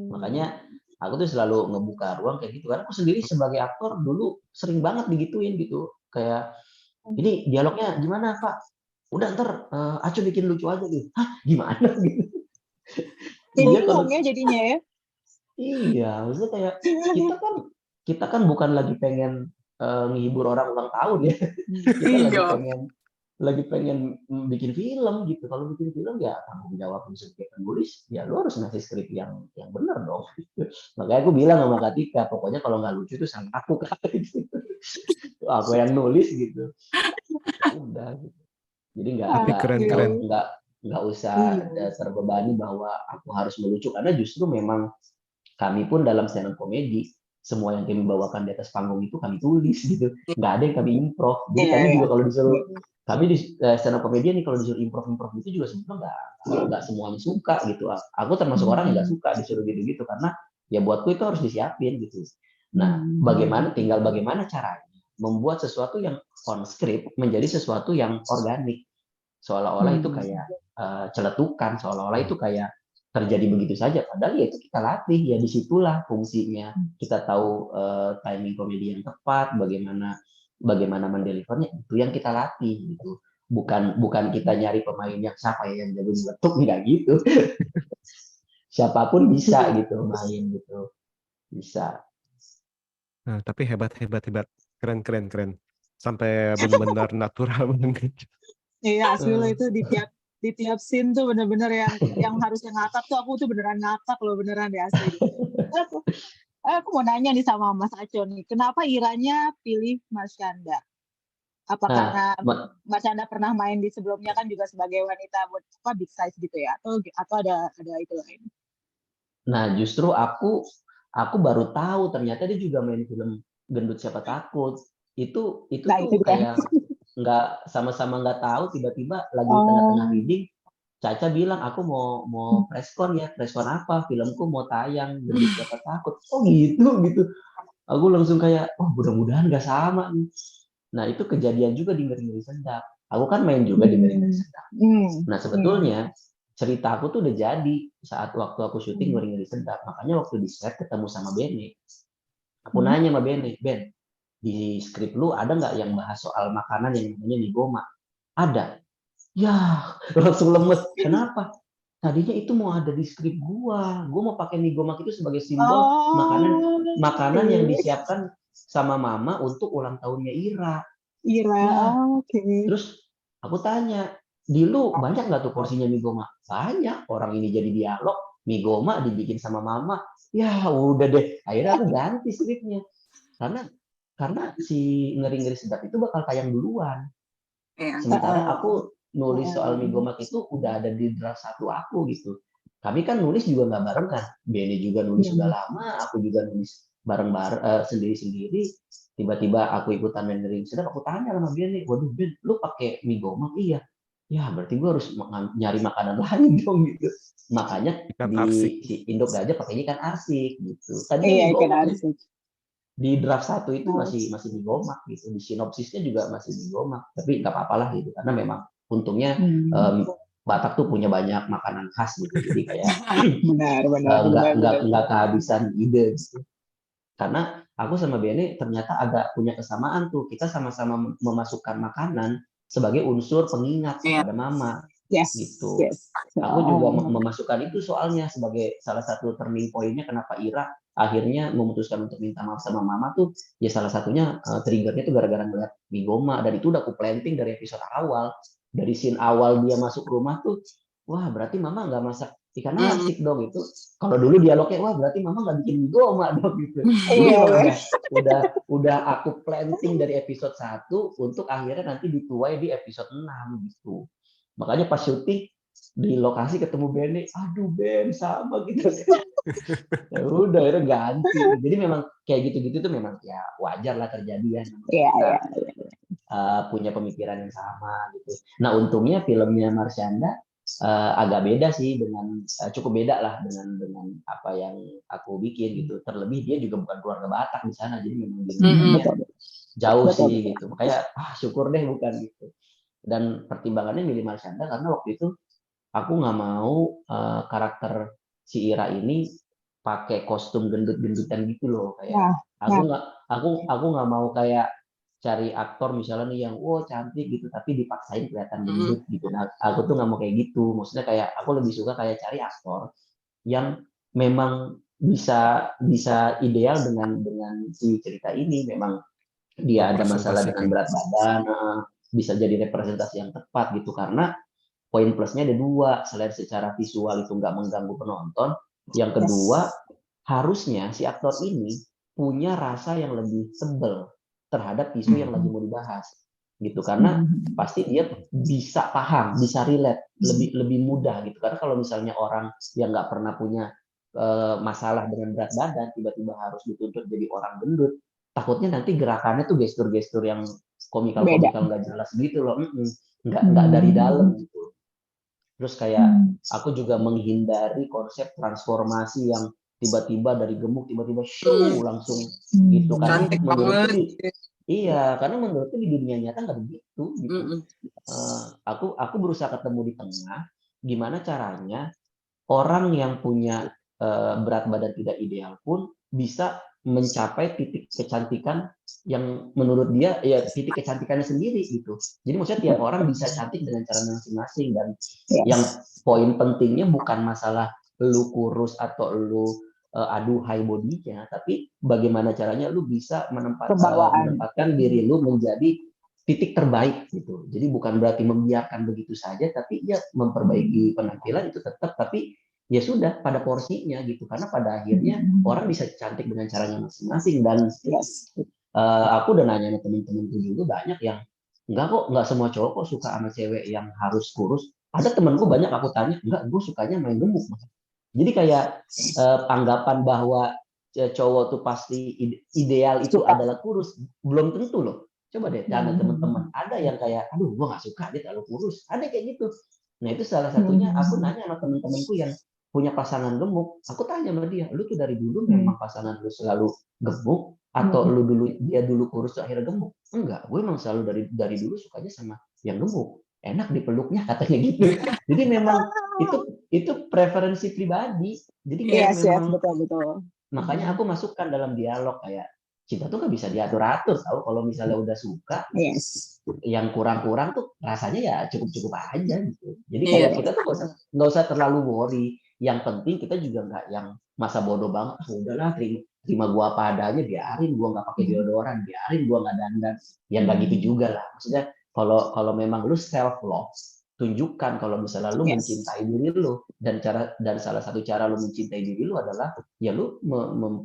Makanya aku tuh selalu ngebuka ruang kayak gitu, karena aku sendiri sebagai aktor dulu sering banget digituin gitu, kayak ini dialognya gimana Pak, udah ntar Aco bikin lucu aja gitu. Hah gimana gitu. Bingung ya jadinya ya. Iya, maksudnya kayak kita kan bukan lagi pengen menghibur orang ulang tahun ya. Kita lagi pengen bikin film gitu. Kalau bikin film ya tanggung jawab sebagai penulis, ya lu harus ngasih skrip yang benar dong. Makanya aku bilang sama Katika, pokoknya kalau nggak lucu itu sama aku gitu. Aku yang nulis gitu. Udah gitu. Jadi nggak usah terbebani bahwa aku harus melucu, karena justru memang kami pun dalam stand up comedy semua yang kami bawakan di atas panggung itu kami tulis gitu, nggak ada yang kami improv. Jadi kami juga kalau disuruh kami di stand up comedy nih kalau disuruh improv itu juga sebenarnya nggak semuanya suka gitu. Aku termasuk orang yang nggak suka disuruh gitu karena ya buatku itu harus disiapin gitu. Nah tinggal bagaimana caranya membuat sesuatu yang on script menjadi sesuatu yang organik, seolah-olah itu kayak celetukan, seolah-olah itu kayak terjadi begitu saja, padahal ya itu kita latih, ya disitulah fungsinya kita tahu timing komedi yang tepat, bagaimana mendelivernya, itu yang kita latih gitu. Bukan kita nyari pemain yang siapa yang jago nyeletuk, enggak gitu. Siapapun bisa gitu main gitu, bisa. Nah, tapi hebat, keren. Sampai benar-benar natural banget. Iya asli lo itu di tiap scene tuh bener-bener yang harusnya ngakak tuh aku tuh beneran ngakak loh, beneran deh asli. Aku mau nanya nih sama Mas Aco nih, kenapa Iranya pilih Marsyanda? Apa karena Marsyanda pernah main di sebelumnya kan juga sebagai wanita buat big size gitu ya, atau ada itu lain? Nah justru aku baru tahu ternyata dia juga main film Gendut Siapa Takut. Itu Nah, tuh kayak nggak sama-sama nggak tahu, tiba-tiba lagi tengah-tengah reading Caca bilang aku mau preskon ya, preskon apa? Filmku mau tayang, gendut siapa takut. Oh gitu. Aku langsung kayak, oh mudah-mudahan gak sama nih. Nah itu kejadian juga di Ngeri-Ngeri Sedap. Aku kan main juga di Ngeri-Ngeri Sedap. Nah sebetulnya cerita aku tuh udah jadi saat waktu aku syuting Ngeri-Ngeri Sedap. Makanya waktu di set ketemu sama Bene, aku nanya sama Bene, Ben, di skrip lu ada nggak yang bahas soal makanan yang namanya migoma? Ada. Ya, langsung lemes. Kenapa? Tadinya itu mau ada di skrip gua. Gua mau pakai mie gomak itu sebagai simbol makanan yang disiapkan sama mama untuk ulang tahunnya Ira. Ira, Ya, oke. terus aku tanya, di lu banyak nggak tuh porsinya mie gomak? Banyak. Orang ini jadi dialog, mie gomak dibikin sama mama. Ya udah deh. Akhirnya aku ganti skripnya. Karena si Ngeri-Ngeri Sedap itu bakal tayang duluan. Iya. Sementara aku nulis soal mie gomak itu udah ada di draft 1 aku gitu. Kami kan nulis juga nggak bareng kan. Benny juga nulis sudah lama, aku juga nulis bareng-bareng sendiri-sendiri. Tiba-tiba aku ikutan main dari sedap, aku tanya sama Benny, waduh Ben, lu pakai mie gomak? Iya. Ya berarti gue harus nyari makanan lain dong gitu. Makanya Ikan di arsik. si Indok Gajah pakainya ikan arsik gitu. Tadinya Iya, mie ikan gomak arsik. di draft 1 itu masih mie gomak gitu, di sinopsisnya juga masih mie gomak, tapi nggak apa-apa lah gitu karena memang untungnya Batak tuh punya banyak makanan khas gitu, jadi kayak nggak kehabisan ide gitu. Karena aku sama Bene ternyata agak punya kesamaan tuh, kita sama-sama memasukkan makanan sebagai unsur pengingat Iya. kepada mama gitu. Yes. Aku juga memasukkan itu soalnya sebagai salah satu turning point-nya kenapa Ira akhirnya memutuskan untuk minta maaf sama mama tuh, ya salah satunya triggernya tuh gara-gara ngeliat migoma, dan itu udah aku planting dari episode awal, dari scene awal dia masuk rumah tuh, wah berarti mama nggak masak ikan arsik dong itu. Kalau dulu dialognya, wah berarti mama nggak bikin migoma dong gitu. Jadi memang udah aku planting dari episode 1 untuk akhirnya nanti dituai di episode 6 gitu. Makanya pas syuting di lokasi ketemu Bene, aduh Ben sama gitu. Ya udah akhirnya ganti. Jadi memang kayak gitu-gitu tuh memang ya wajar lah terjadi ya. Kita punya pemikiran yang sama gitu. Nah untungnya filmnya Marsyanda agak beda sih dengan cukup beda lah dengan apa yang aku bikin gitu. Terlebih dia juga bukan keluarga Batak di sana, jadi memang jauh sih gitu. Makanya syukur deh bukan gitu. Dan pertimbangannya milih Marsyanda karena waktu itu aku nggak mau karakter si Ira ini pakai kostum gendut-gendutan gitu loh, kayak aku nggak mau kayak cari aktor misalnya nih yang cantik gitu tapi dipaksain kelihatan gendut gitu. Nah, aku tuh nggak mau kayak gitu. Maksudnya kayak aku lebih suka kayak cari aktor yang memang bisa ideal dengan si cerita ini. Memang dia ada masalah dengan berat badan, bisa jadi representasi yang tepat gitu. Karena poin plusnya ada 2, selain secara visual itu nggak mengganggu penonton, yang kedua harusnya si aktor ini punya rasa yang lebih tebal terhadap isu yang lagi mau dibahas gitu, karena pasti dia bisa paham, bisa relate lebih mudah gitu. Karena kalau misalnya orang yang nggak pernah punya masalah dengan berat badan tiba-tiba harus dituntut jadi orang gendut, takutnya nanti gerakannya tuh gestur-gestur yang komikal nggak jelas gitu loh, nggak dari dalam gitu. Terus kayak aku juga menghindari konsep transformasi yang tiba-tiba dari gemuk tiba-tiba langsung gitu. Karena menurutku karena menurutku di dunia nyata nggak begitu gitu. Aku berusaha ketemu di tengah, gimana caranya orang yang punya berat badan tidak ideal pun bisa mencapai titik kecantikan yang menurut dia ya titik kecantikannya sendiri gitu. Jadi maksudnya tiap orang bisa cantik dengan cara masing-masing, dan yang poin pentingnya bukan masalah lu kurus atau lu aduhai bodinya, tapi bagaimana caranya lu bisa menempatkan diri lu menjadi titik terbaik gitu. Jadi bukan berarti membiarkan begitu saja, tapi ya memperbaiki penampilan itu tetap, tapi ya sudah pada porsinya gitu. Karena pada akhirnya orang bisa cantik dengan caranya masing-masing. Dan aku udah nanya sama temen-temenku juga banyak yang nggak semua cowok kok suka sama cewek yang harus kurus. Ada temenku banyak aku tanya, enggak, gue sukanya main gemuk. Jadi kayak anggapan bahwa cowok tuh pasti ideal itu adalah kurus, belum tentu loh. Coba deh tanya teman-teman, ada yang kayak, aduh gue nggak suka dia terlalu kurus, ada kayak gitu. Nah itu salah satunya aku nanya sama temen-temenku yang punya pasangan gemuk, aku tanya sama dia, lu tuh dari dulu memang pasangan lu selalu gemuk atau lu dia dulu kurus tuh akhirnya gemuk? Enggak, gue emang selalu dari dulu sukanya sama yang gemuk, enak dipeluknya katanya gitu. Jadi memang itu preferensi pribadi. Jadi kayak Yes, memang betul. makanya aku masukkan dalam dialog kayak cinta tuh gak bisa diatur-atur tahu, kalau misalnya udah suka Yes. yang kurang-kurang tuh rasanya ya cukup-cukup aja gitu. Jadi Iya. kayak kita tuh nggak usah terlalu worry. Yang penting kita juga nggak yang masa bodoh banget. Ah, udahlah terima gua apa adanya, biarin gua nggak pakai deodoran, biarin gua nggak dandan. Ya nggak gitu juga lah. Maksudnya kalau memang lu self love, tunjukkan kalau misalnya lu mencintai diri lu, dan salah satu cara lu mencintai diri lu adalah ya lu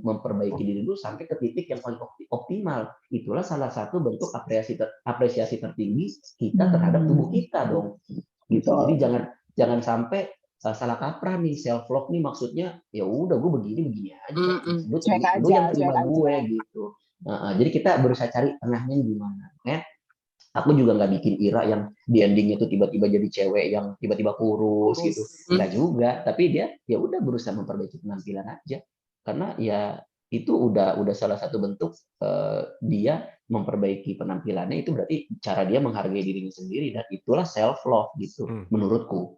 memperbaiki diri lu sampai ke titik yang paling optimal. Itulah salah satu bentuk apresiasi tertinggi kita terhadap tubuh kita dong. Gitu. Jadi jangan sampai salah kaprah nih, self love nih maksudnya ya udah gue begini aja. Lu yang terima gue gitu. Jadi kita berusaha cari tengahnya gimana. Aku juga nggak bikin Ira yang di endingnya tuh tiba-tiba jadi cewek yang tiba-tiba kurus gitu, nggak juga. Tapi dia ya udah berusaha memperbaiki penampilan aja, karena ya itu udah salah satu bentuk dia memperbaiki penampilannya, itu berarti cara dia menghargai dirinya sendiri, dan itulah self love gitu menurutku.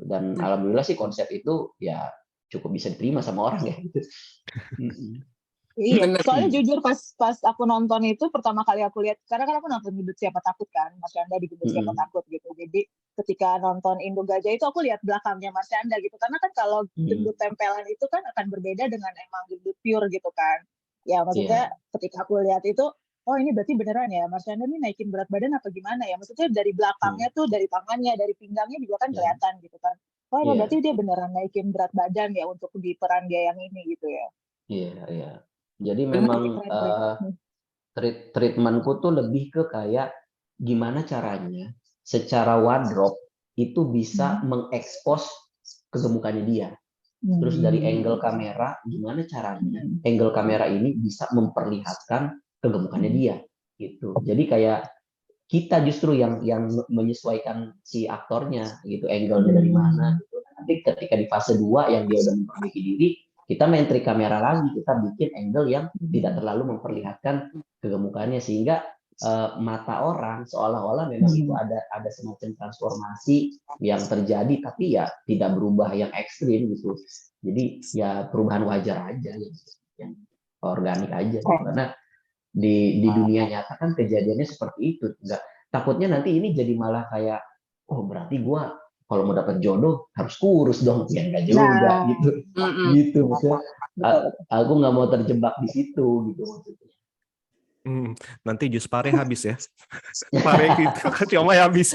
Dan alhamdulillah sih konsep itu ya cukup bisa diterima sama orang ya gitu. Iya, soalnya jujur pas aku nonton itu pertama kali aku lihat, karena kan aku nonton Gendut Siapa Takut kan, Marsyanda di Gendut Siapa Takut gitu. Jadi ketika nonton Indo Gajah itu aku lihat belakangnya Marsyanda gitu, karena kan kalau gendut tempelan itu kan akan berbeda dengan emang gendut pure gitu kan. Ya maksudnya ketika aku lihat itu, oh ini berarti beneran ya Marsyanda nih naikin berat badan apa gimana ya? Maksudnya dari belakangnya tuh, dari tangannya, dari pinggangnya juga kan kelihatan gitu kan. Oh berarti dia beneran naikin berat badan ya untuk di peran dia yang ini gitu ya. Iya. Jadi memang treatmentku tuh lebih ke kayak gimana caranya secara wardrobe itu bisa mengekspos kegemukannya dia. Terus dari angle kamera, gimana caranya angle kamera ini bisa memperlihatkan kegemukannya dia gitu. Jadi kayak kita justru yang menyesuaikan si aktornya gitu, angle-nya dari mana gitu. Nanti ketika di fase 2 yang dia udah memperbaiki diri, kita main trik kamera lagi, kita bikin angle yang tidak terlalu memperlihatkan kegemukannya, sehingga mata orang seolah-olah memang itu ada semacam transformasi yang terjadi, tapi ya tidak berubah yang ekstrim gitu. Jadi ya perubahan wajar aja, yang organik aja gitu. Karena di dunia nyata kan kejadiannya seperti itu. Enggak, takutnya nanti ini jadi malah kayak, oh berarti gue kalau mau dapat jodoh harus kurus dong, ya enggak juga gitu maksudnya. Aku nggak mau terjebak di situ gitu maksudnya. Nanti jus pare habis ya. Pare gitu kan cuma habis.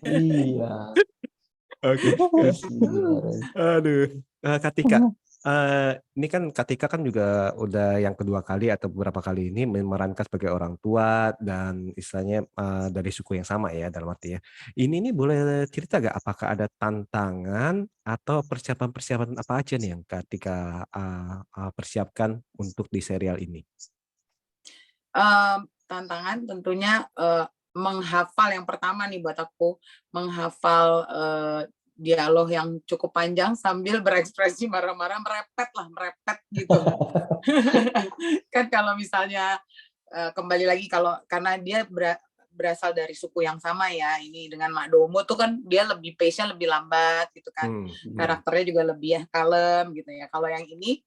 Iya. Oke. Aduh, Katika. Ini kan Katika kan juga udah yang kedua kali atau beberapa kali ini memerankan sebagai orang tua dan istilahnya dari suku yang sama ya dalam arti ya. Ini boleh cerita gak apakah ada tantangan atau persiapan apa aja nih yang Katika persiapkan untuk di serial ini? Tantangan tentunya menghafal, yang pertama nih buat aku, menghafal dialog yang cukup panjang sambil berekspresi marah-marah, merepet gitu. Kan kalau misalnya kembali lagi karena dia berasal dari suku yang sama ya, ini dengan Mak Domo tuh kan dia lebih pace-nya lebih lambat gitu kan. Karakternya juga lebih kalem gitu ya. Kalau yang ini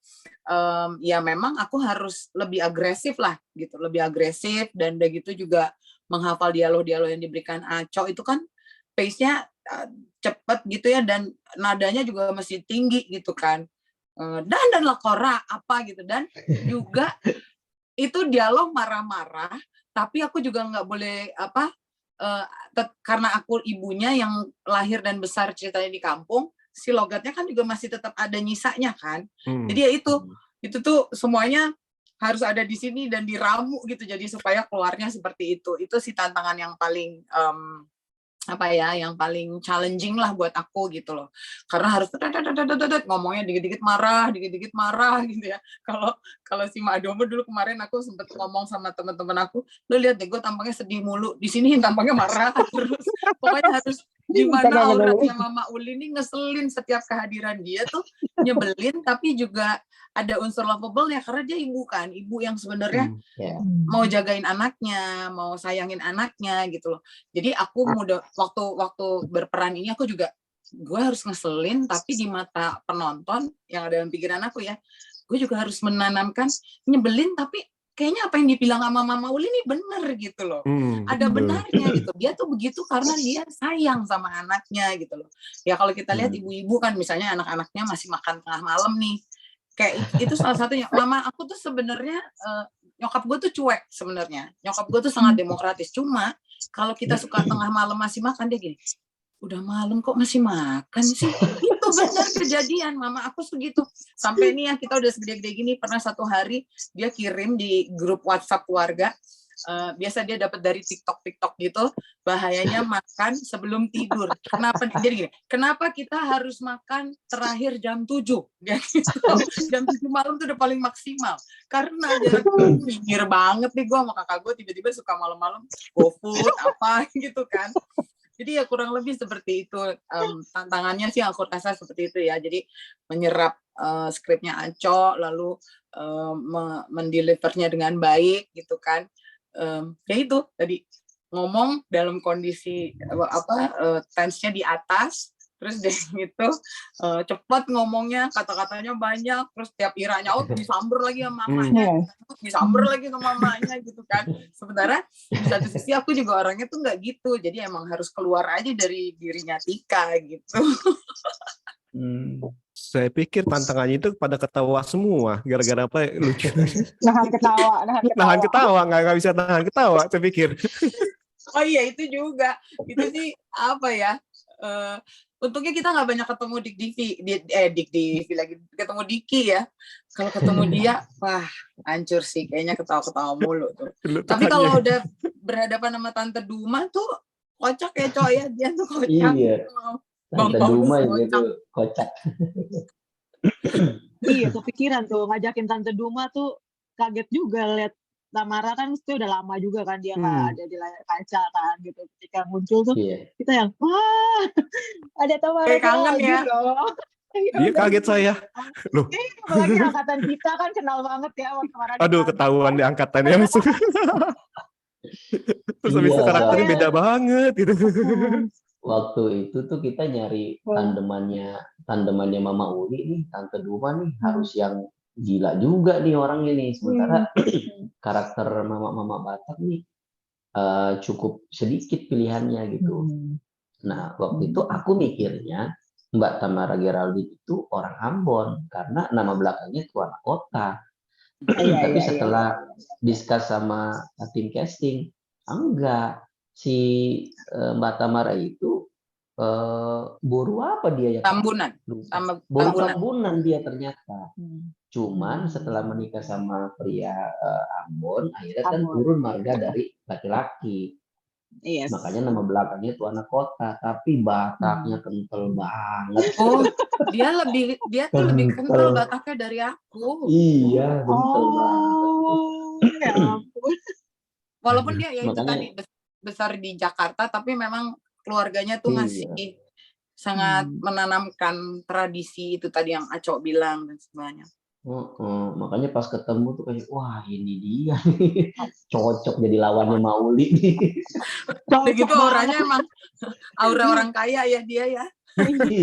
ya memang aku harus lebih agresif lah gitu, lebih agresif, dan udah gitu juga menghafal dialog-dialog yang diberikan Aco itu kan pace-nya cepet gitu ya, dan nadanya juga masih tinggi gitu kan. Dan lakora apa gitu, dan juga itu dialog marah-marah, tapi aku juga nggak boleh karena aku ibunya yang lahir dan besar ceritanya di kampung, si logatnya kan juga masih tetap ada nyisanya kan. Jadi ya itu tuh semuanya harus ada di sini dan diramu gitu, jadi supaya keluarnya seperti itu. Itu sih tantangan yang paling apa ya, yang paling challenging lah buat aku gitu loh, karena harus ngomongnya dikit-dikit marah gitu ya. Kalau kalau si Mak Dombo dulu kemarin aku sempet ngomong sama teman-teman aku, lu lihat deh gue tampangnya sedih mulu, di sini tampangnya marah terus. Pokoknya harus gimana auratnya Mama Uli ini ngeselin, setiap kehadiran dia tuh nyebelin, tapi juga ada unsur lovable-nya karena dia ibu kan, ibu yang sebenarnya mau jagain anaknya, mau sayangin anaknya gitu loh. Jadi aku waktu berperan ini aku juga, gue harus ngeselin, tapi di mata penonton yang ada dalam pikiran aku ya, gue juga harus menanamkan nyebelin, tapi kayaknya apa yang dibilang sama Mama Uli ini bener gitu loh. Ada benarnya gitu. Dia tuh begitu karena dia sayang sama anaknya gitu loh. Ya kalau kita lihat ibu-ibu kan misalnya anak-anaknya masih makan tengah malam nih. Kayak itu salah satunya. Mama aku tuh sebenarnya nyokap gue tuh cuek sebenarnya. Nyokap gue tuh sangat demokratis. Cuma kalau kita suka tengah malam masih makan, dia gini, udah malam kok masih makan sih? Itu benar kejadian. Mama aku segitu. Sampai ini ya kita udah segede-gede gini, pernah satu hari dia kirim di grup WhatsApp keluarga. Biasa dia dapat dari TikTok gitu, bahayanya makan sebelum tidur. Kenapa? Jadi gini, kenapa kita harus makan terakhir jam 7? Dia gitu. Jam 7 malam tuh udah paling maksimal. Karena dia mikir banget nih, gue sama kakak gue tiba-tiba suka malam-malam GoFood apa gitu kan. Jadi ya kurang lebih seperti itu. Tantangannya sih aku rasa seperti itu ya. Jadi menyerap skripnya Aco, lalu mendelivernya dengan baik gitu kan. Ya itu tadi ngomong dalam kondisi tense-nya di atas, terus deh gitu cepat ngomongnya, kata-katanya banyak, terus tiap Ira nyaut disamber lagi sama mamanya, disamber lagi sama mamanya gitu kan. Sementara di satu sisi aku juga orangnya tuh nggak gitu, jadi emang harus keluar aja dari dirinya Tika gitu. Saya pikir tantangannya itu pada ketawa semua, gara-gara apa? Lucu. Nahan ketawa. Nggak bisa nahan ketawa. Saya pikir. Oh iya itu juga, itu sih apa ya? Untungnya kita nggak banyak ketemu Dik Divi lagi, ketemu Diki ya. Kalau ketemu dia, wah hancur sih, kayaknya ketawa-ketawa mulu tuh. Tapi kalau udah berhadapan sama Tante Duma tuh kocak ya coy ya, dia tuh kocak. Iya. Tante Duma gitu kocak. Iya, kepikiran tuh ngajakin Tante Duma tuh, kaget juga lihat Tamara kan itu udah lama juga kan dia nggak ada di layar kaca kan gitu. Ketika muncul tuh kita yang wah ada Tamara kangen lagi ya. loh. Iya kaget saya. Loh. Apalagi angkatan kita kan kenal banget ya sama Tamara. Aduh ketahuan di angkatannya langsung. Terus habis itu karakternya beda banget gitu. Waktu itu tuh kita nyari tandemannya Mama Uli nih, Tante Duma nih, harus yang gila juga nih orangnya nih. Sementara karakter Mama Batak nih cukup sedikit pilihannya gitu. Nah, waktu itu aku mikirnya Mbak Tamara Geraldine itu orang Ambon karena nama belakangnya Tuan Kota. Tapi setelah discuss sama tim casting, enggak. Si Mbak Tamara itu buru apa dia ya? Tambunan. Buru Tambunan dia ternyata. Cuman setelah menikah sama pria Ambon, akhirnya kan turun marga dari laki-laki. Makanya nama belakangnya Tuan Kota, tapi Bataknya kental banget. Oh, dia tuh lebih kental Bataknya dari aku. Iya, kental banget. Ya ampun. Walaupun dia ya itu tadi besar di Jakarta, tapi memang keluarganya tuh masih sangat menanamkan tradisi itu tadi yang Aco bilang dan semuanya. Makanya pas ketemu tuh kayak wah ini dia cocok jadi lawannya Mauli. Begitu auranya emang aura orang kaya ya dia ya. Jadi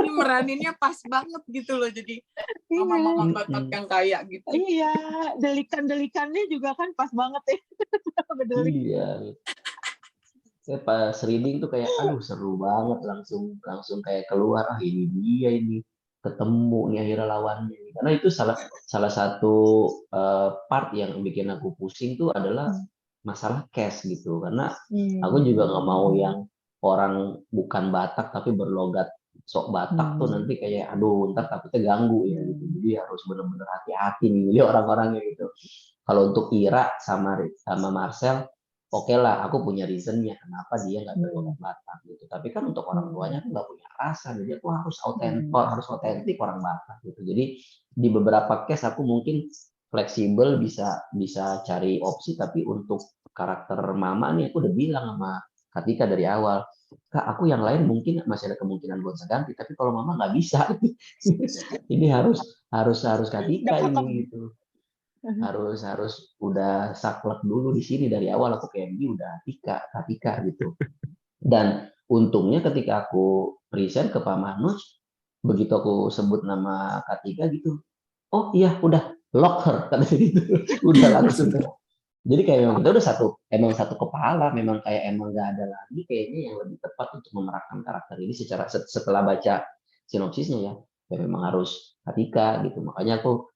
meraninnya pas banget gitu loh, jadi mama Batak yang kaya gitu. Iya, delikan-delikannya juga kan pas banget ya. Iya. Saya pas reading tuh kayak aduh seru banget, langsung kayak keluar ini dia ini ketemu nih akhirnya lawannya. Karena itu salah satu part yang bikin aku pusing tuh adalah masalah cash gitu. Karena aku juga nggak mau yang orang bukan Batak tapi berlogat sok Batak tuh nanti kayak aduh ntar takutnya ganggu ya gitu. Jadi harus benar-benar hati-hati nih orang-orangnya gitu. Kalau untuk Ira sama Marcel oke lah, aku punya reasonnya kenapa dia nggak berkotak Batak gitu. Tapi kan untuk orang tuanya aku nggak punya rasa, jadi aku harus otentik orang Batak gitu. Jadi di beberapa case aku mungkin fleksibel, bisa bisa cari opsi, tapi untuk karakter mama nih aku udah bilang sama Katika dari awal, Kak, aku yang lain mungkin masih ada kemungkinan buat saya ganti, tapi kalau mama nggak bisa. Ini harus Katika Udah pakem. ini gitu. Harus udah saklek dulu di sini dari awal, aku kayak gini udah Katika gitu. Dan untungnya ketika aku present ke Pak Manoj, begitu aku sebut nama Katika gitu, oh iya udah lock her kata gitu. Udah langsung. Jadi kayak memang kita udah satu kepala, memang kayak emang nggak ada lagi kayaknya yang lebih tepat untuk memerankan karakter ini setelah baca sinopsisnya ya memang harus Katika gitu. Makanya aku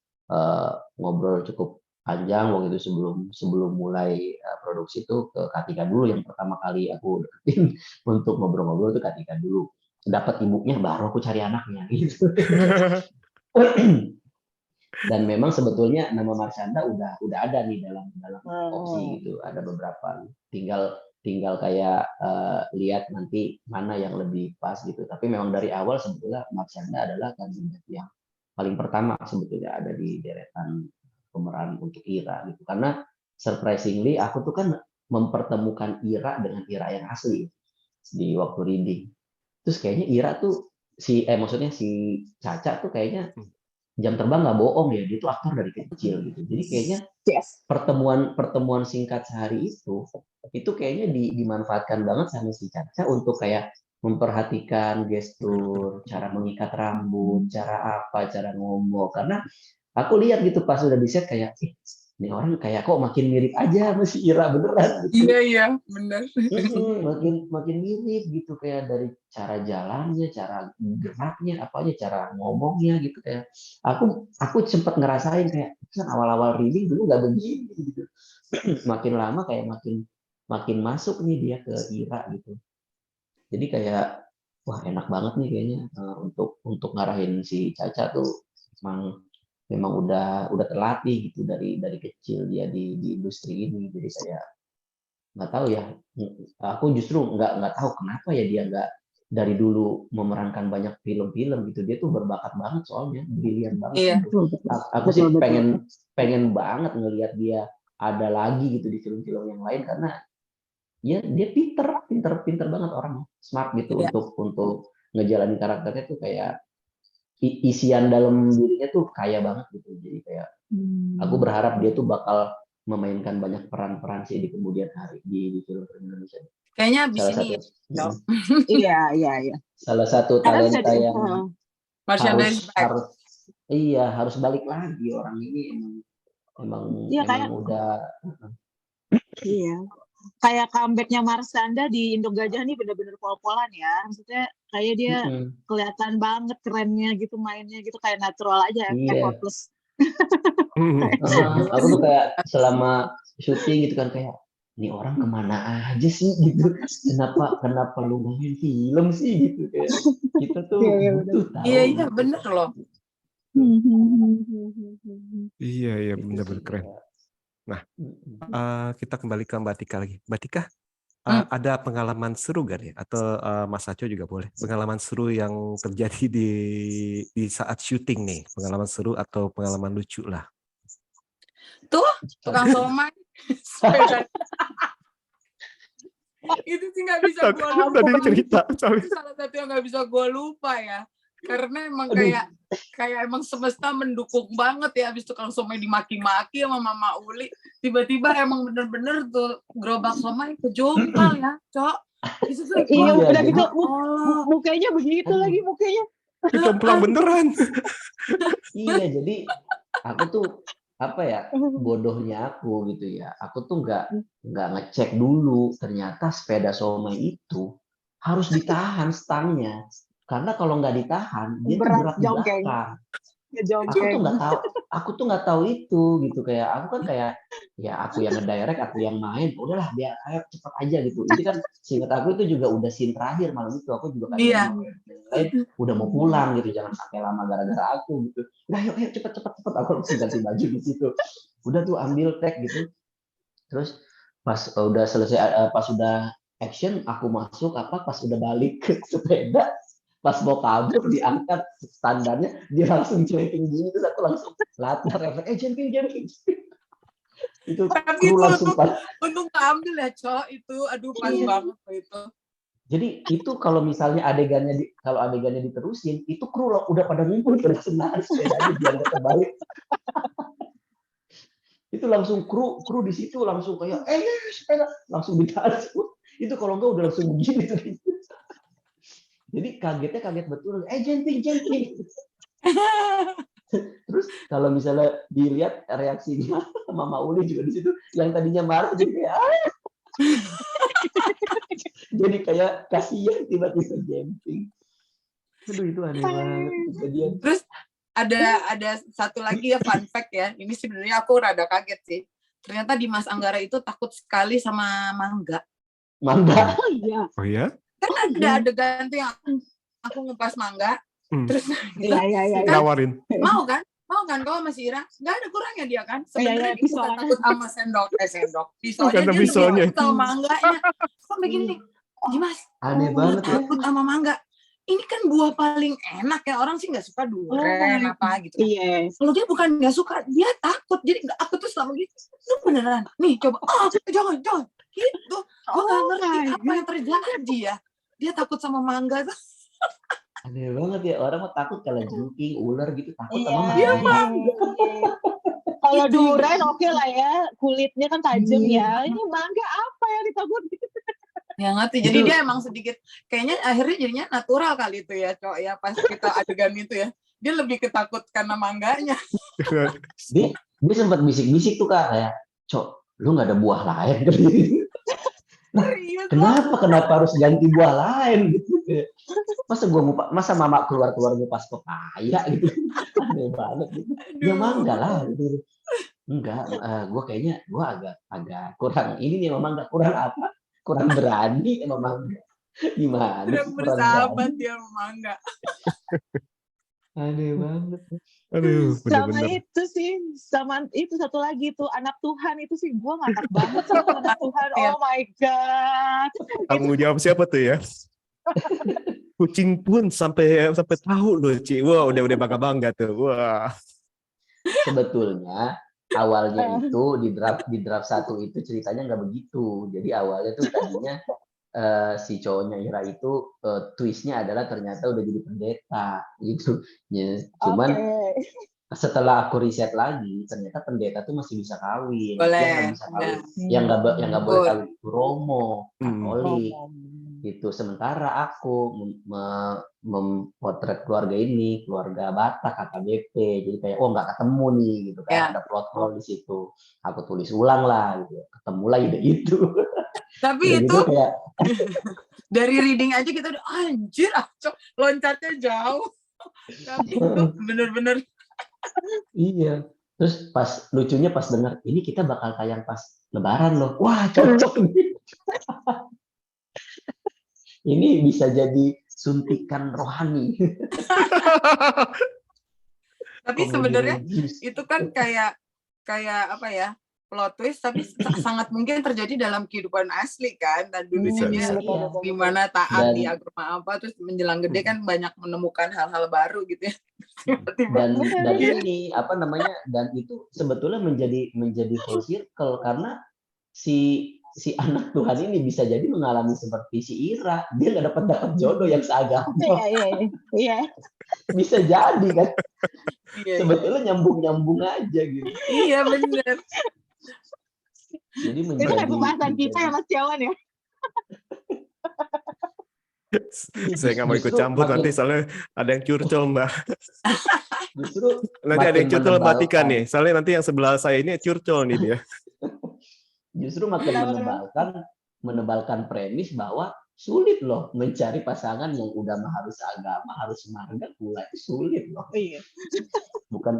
ngobrol cukup panjang waktu itu sebelum mulai produksi itu ke Katika dulu, yang pertama kali aku deketin untuk ngobrol-ngobrol itu Katika dulu. Dapat ibunya baru aku cari anaknya gitu. Dan memang sebetulnya nama Marshanda udah ada nih dalam opsi gitu, ada beberapa, tinggal kayak lihat nanti mana yang lebih pas gitu. Tapi memang dari awal sebetulnya Marshanda adalah kandidat yang paling pertama sebetulnya ada di deretan pemeran untuk Ira gitu, karena surprisingly aku tuh kan mempertemukan Ira dengan Ira yang asli di waktu reading. Terus kayaknya Ira tuh maksudnya si Caca tuh kayaknya jam terbang nggak bohong ya, dia tuh aktor dari kecil gitu. Jadi kayaknya pertemuan singkat sehari itu kayaknya dimanfaatkan banget sama si Caca untuk kayak memperhatikan gestur, cara mengikat rambut, cara ngomong. Karena aku lihat gitu pas udah di set kayak, ini orang kayak kok makin mirip aja sama si Ira beneran gitu. Iya benar. makin mirip gitu, kayak dari cara jalannya, cara geraknya, apanya, cara ngomongnya gitu. Kayak aku sempat ngerasain kayak awal-awal reading dulu nggak begini gitu. Makin lama kayak makin masuk nih dia ke Ira gitu. Jadi kayak wah enak banget nih kayaknya untuk ngarahin si Caca tuh memang udah terlatih gitu dari kecil dia di industri ini. Jadi saya nggak tahu ya, aku justru nggak tahu kenapa ya dia nggak dari dulu memerankan banyak film-film gitu. Dia tuh berbakat banget soalnya, brilian banget. Aku sih pengen banget ngelihat dia ada lagi gitu di film-film yang lain, karena ya dia pinter banget orangnya, smart gitu untuk ngejalanin karakternya tuh kayak isian dalam dirinya tuh kaya banget gitu. Jadi kayak aku berharap dia tuh bakal memainkan banyak peran-peran sih di kemudian hari di film Indonesia. Kayaknya abis ini Iya. Salah satu talenta yang harus balik lagi. Orang ini emang udah. Iya. Kayak comebacknya Marshanda di Induk Gajah nih bener-bener pol-polan ya. Maksudnya kayak dia kelihatan banget kerennya gitu, mainnya gitu kayak natural aja, effortless. Aku tuh kayak selama syuting gitu kan kayak, ini orang kemana aja sih gitu. Kenapa lu main film sih gitu, kayak kita tuh butuh tahu. Iya bener loh. Iya benar-benar keren. Nah, kita kembali ke Mbak Tika lagi. Mbak Tika, ada pengalaman seru gak nih? Atau Mas Aco juga boleh. Pengalaman seru yang terjadi di saat syuting nih. Pengalaman seru atau pengalaman lucu lah. Tuh, tukang somai. Itu sih nggak bisa gue lupa. Tadi cerita. Salah satu yang nggak bisa gue lupa ya. Karena emang kayak emang semesta mendukung banget ya, habis tukang somai dimaki-maki sama Mama Uli, tiba-tiba emang bener-bener tuh gerobak somai kejompal ya, Cok. Iya, udah gitu mukanya begitu lagi mukanya. Kejomplang beneran. Iya, jadi aku tuh bodohnya aku gitu ya. Aku tuh nggak ngecek dulu ternyata sepeda somai itu harus ditahan stangnya. Karena kalau nggak ditahan, dia tuh berat di belakang. Aku tuh nggak tahu itu gitu. Kayak aku kan kayak ya aku yang ngedirect, aku yang main. Udahlah biar ayo cepet aja gitu. Ini kan seingat aku itu juga udah scene terakhir malam itu. Aku juga kayak udah mau pulang gitu. Jangan sampai lama gara-gara aku gitu. Udah ayo cepet. Aku langsung ganti baju di situ. Udah tuh ambil tag gitu. Terus pas udah selesai, pas udah action aku masuk pas udah balik ke sepeda, pas mau kabur diangkat standarnya dia langsung jumping gini, terus aku langsung latih refleks, jumping. Itu Tapi kru itu langsung untung keambil ya, Cok. Itu aduh pas iya. banget tuh itu. Jadi itu kalau misalnya kalau adegannya diterusin, itu kru udah pada ngumpul terus nahan sepedanya biar nggak terbalik. Itu langsung kru di situ langsung kayak sepeda langsung ditahan semua. Itu kalau enggak udah langsung begini tuh. Jadi kaget betul, jumping. Terus kalau misalnya dilihat reaksinya Mama Uli juga di situ, yang tadinya marah jadi kayak jadi kayak kasihan tiba-tiba jumping. Aduh itu aneh banget kejadian. Terus ada satu lagi ya fun fact ya. Ini sebenarnya aku rada kaget sih. Ternyata Dimas Anggara itu takut sekali sama mangga. Mangga. Oh iya. Oh ya? Kan ada adegan tuh yang aku ngupas mangga, terus Iya. Nawarin. mau kan kalau masih Ira nggak ada kurangnya dia kan sebenarnya dia bukan takut sama sendok pisaunya, Bukan dia pisaunya. takut sama mangganya. Kok begini Dimas Aneh banget ya. takut sama mangga, ini kan buah paling enak ya, orang sih nggak suka durian apa gitu kan. Iya. Kalau dia bukan nggak suka, dia takut. Jadi aku tuh selalu gitu, lu beneran nih coba, jangan gitu. Gue nggak ngerti apa yang terjadi ya, dia takut sama mangga. Aneh banget ya, orang mau takut kalau jengking, ular gitu, takut sama Iya. mangga. Kalau durian oke lah ya, kulitnya kan tajam ya. Ini mangga apa yang ditakutin? Ya ngerti. Jadi dia emang sedikit kayaknya akhirnya jadinya natural kali itu ya, Cok ya, pas kita adegan itu ya. Dia lebih ketakut karena mangganya. Dia sempat bisik-bisik tuh Kak, kayak, Cok, lu nggak ada buah lain gitu. Nah, kenapa harus ganti buah lain gitu? Masa mama keluar ngupas pepaya gitu? Aneh banget gitu. Ya mangga lah gitu. Enggak, gue kayaknya gue agak kurang ini nih mama, nggak kurang apa? Kurang berani sama mangga. Gimana? Kurang bersahabat ya sama mangga. Aneh banget. Aduh, Sama bener-bener. itu sih, sama itu satu lagi tuh anak Tuhan itu sih gue ngakak banget sama anak Tuhan. Oh my god. Tanggung jawab siapa tuh ya? Kucing pun sampai tahu loh, Ci. Wah, udah bangga tuh. Wah. Sebetulnya awalnya itu di draft 1 itu ceritanya nggak begitu. Jadi awalnya tuh tadinya si cowoknya Ira itu twistnya adalah ternyata udah jadi pendeta gitu. Ya, cuman setelah aku riset lagi, ternyata pendeta tuh masih bisa kawin. Boleh. Yang nggak boleh kawin itu Romo, Katolik. Gitu. Sementara aku memotret keluarga ini, keluarga Batak, KKBP. Jadi kayak nggak ketemu nih gitu kan. Ada plot hole di situ. Aku tulis ulang lah gitu. Ketemulah ide itu. Tapi itu gitu, kayak dari reading aja kita udah anjir, loncatnya jauh. Tapi itu bener-bener. Iya. Terus lucunya pas dengar ini kita bakal tayang pas Lebaran loh. Wah, cocok nih. Ini bisa jadi suntikan rohani. Tapi sebenarnya itu kan kayak apa ya, plot twist, tapi sangat mungkin terjadi dalam kehidupan asli kan. Dan dulunya dia gimana taat di agama apa, terus menjelang gede kan banyak menemukan hal-hal baru gitu ya. Dan ini apa namanya, dan itu sebetulnya menjadi full circle karena si anak Tuhan ini bisa jadi mengalami seperti si Ira, dia nggak dapat jodoh yang seagama. Iya. Bisa jadi kan. Sebetulnya nyambung aja gitu. Iya benar. Jadi itu kayak pembahasan kita ya Mas Tiawan ya. Saya nggak mau ikut campur nanti soalnya ada yang curcol Mbak. Justru nanti ada yang curcol Mbak Tika nih. Soalnya nanti yang sebelah saya ini curcol nih dia. Justru makin menebalkan premis bahwa sulit loh mencari pasangan yang udah harus agama, harus marga pula, itu sulit loh. Iya.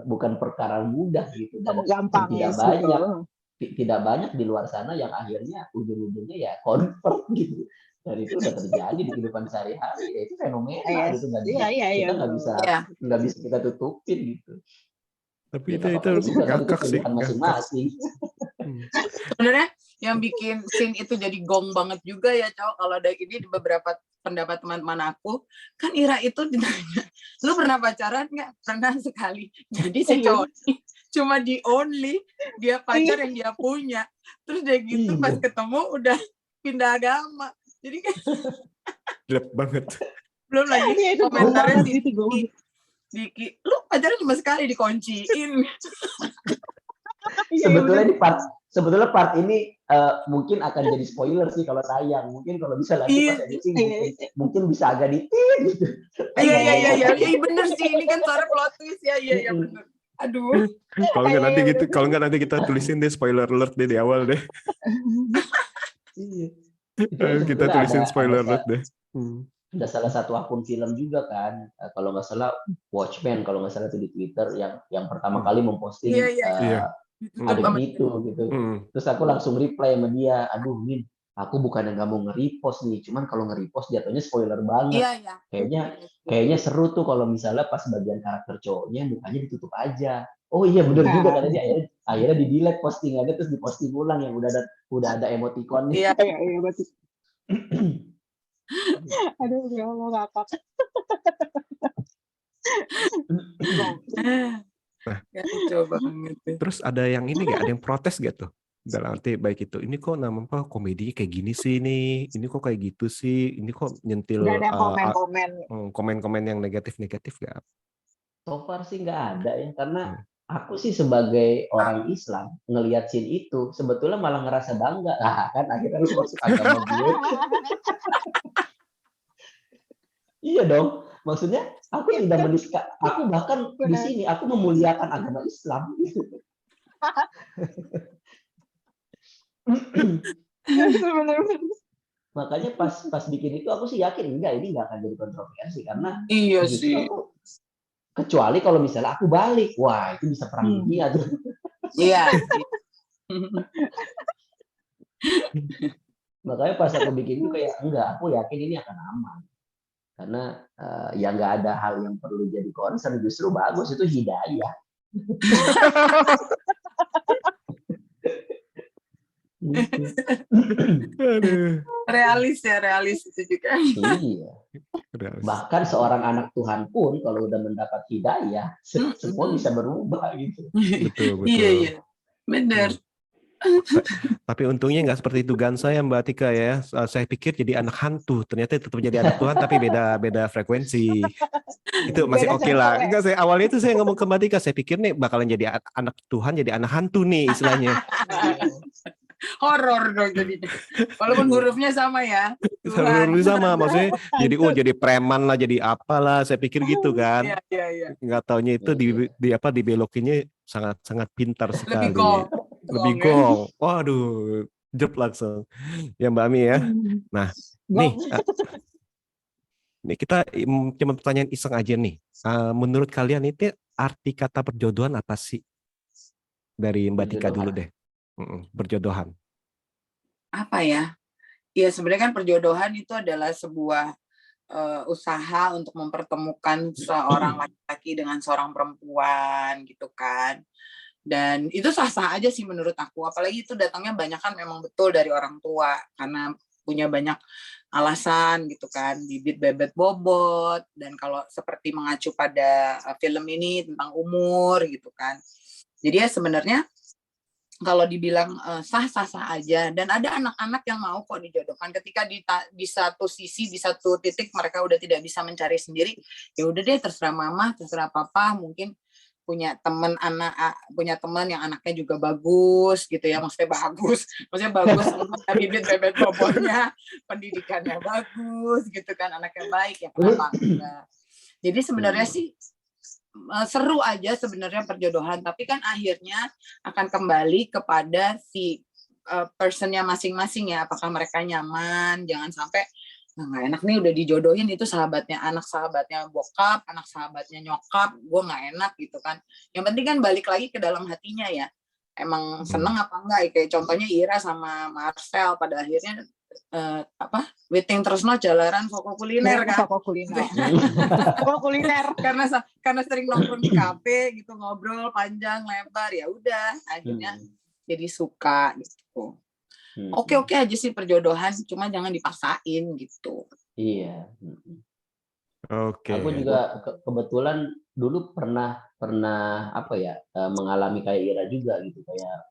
Bukan perkara mudah gitu, dan gampang tidak banyak di luar sana yang akhirnya ujung-ujungnya ya convert gitu. Dan itu udah terjadi di kehidupan sehari-hari, ya itu fenomena gitu, kita nggak bisa kita tutupin gitu. Tapi itu ngakak sih. Masing-masing. Sebenarnya yang bikin scene itu jadi gong banget juga ya cowok. Kalau ada ini di beberapa pendapat teman-teman aku, kan Ira itu ditanya, lu pernah pacaran nggak? Pernah sekali. Jadi si cowok ini cuma di only dia pacar yang dia punya. Terus dia gitu pas ketemu udah pindah agama. Jadi kan Gelap banget. belum lagi Iya, itu komentarnya banget, si itu banget. Diki, lu pacaran cuma sekali dikunciin. Iya, Sebetulnya part ini mungkin akan jadi spoiler sih kalau sayang. Mungkin kalau bisa nanti pas editing mungkin bisa agak detail gitu. Iya, bener sih, ini kan suara plot twist ya, iya bener. Aduh. Kalau nggak nanti kita tulisin deh spoiler alert deh di awal deh. Kita tulisin spoiler alert deh. Ada salah satu akun film juga kan, kalau nggak salah Watchmen, kalau nggak salah itu di Twitter yang pertama kali memposting adegan itu gitu. Terus aku langsung reply sama dia, aduh Min, aku bukan yang nggak mau nge-repost nih, cuman kalau nge-repost jatuhnya spoiler banget. Kayaknya seru tuh kalau misalnya pas bagian karakter cowoknya mukanya ditutup aja. Oh iya bener juga kan, akhirnya di-delete postingannya terus diposting ulang yang udah ada emoticonnya. Iya betul. Aduh ya Allah ngakak. Coba banget. Terus ada yang ini nggak? Ada yang protes gitu? Dalam arti baik itu, ini kok nama komedinya kayak gini sih ini kok kayak gitu sih, ini kok nyentil ada komen-komen yang negatif-negatif nggak? So far sih nggak ada ya, karena aku sih sebagai orang Islam ngelihat scene itu sebetulnya malah ngerasa bangga. Kan akhirnya lu masuk agama gue. Iya dong, maksudnya aku yang udah aku bahkan di sini aku memuliakan agama Islam. Makanya pas bikin itu aku sih yakin ini nggak akan jadi kontroversi karena iya sih. Kecuali kalau misalnya aku balik, wah itu bisa perang dunia tuh. Iya. Makanya pas aku bikin itu kayak enggak, aku yakin ini akan aman. Karena ya nggak ada hal yang perlu jadi concern, justru bagus itu hidayah. Realis itu juga. Iya. Bahkan seorang anak Tuhan pun kalau udah mendapat hidayah, semua bisa berubah gitu. Betul. Iya, benar. Tapi untungnya nggak seperti itu Gansa ya Mbak Tika ya. Saya pikir jadi anak hantu, ternyata tetap jadi anak Tuhan tapi beda frekuensi. Itu masih oke lah. Enggak, awalnya itu saya ngomong ke Mbak Tika, saya pikir nih bakalan jadi anak Tuhan, jadi anak hantu nih istilahnya. Horor dong jadi. Walaupun hurufnya sama ya. Hurufnya sama, maksudnya jadi preman lah, jadi apalah. Saya pikir gitu kan. Iya. Nggak taunya itu dibelokinnya sangat pintar sekali. Lebih gong. Waduh, jep langsung. Ya Mbak Ami ya. Nah, nih kita cuma pertanyaan iseng aja nih. Menurut kalian itu arti kata perjodohan apa sih? Dari Mbak Tika dulu deh. Perjodohan. Apa ya? Ya sebenarnya kan perjodohan itu adalah sebuah usaha untuk mempertemukan seorang laki-laki dengan seorang perempuan gitu kan. Dan itu sah-sah aja sih menurut aku. Apalagi itu datangnya banyak kan memang betul dari orang tua karena punya banyak alasan gitu kan, bibit bebet bobot, dan kalau seperti mengacu pada film ini tentang umur gitu kan. Jadi ya sebenarnya kalau dibilang sah-sah aja, dan ada anak-anak yang mau kok dijodohkan ketika di satu sisi, di satu titik mereka udah tidak bisa mencari sendiri, ya udah deh terserah mama, terserah papa, mungkin punya teman yang anaknya juga bagus gitu ya, maksudnya bagus bibit bebet bobotnya, pendidikannya bagus gitu kan, anaknya baik ya kenapa enggak. Jadi sebenarnya sih seru aja sebenarnya perjodohan, tapi kan akhirnya akan kembali kepada si personnya masing-masing ya, apakah mereka nyaman. Jangan sampai nggak enak nih udah dijodohin, itu sahabatnya anak sahabatnya bokap, anak sahabatnya nyokap, gue nggak enak gitu kan. Yang penting kan balik lagi ke dalam hatinya ya, emang seneng apa enggak. Kayak contohnya Ira sama Marcel pada akhirnya Witing Tresno jalaran Soko Kuliner kan. Soko kuliner. Karena sering nongkrong di kafe gitu, ngobrol panjang lebar, ya udah akhirnya jadi suka gitu. oke-oke aja sih perjodohan, cuma jangan dipaksain gitu. Iya. Oke. Aku juga kebetulan dulu pernah apa ya, mengalami kayak Ira juga gitu, kayak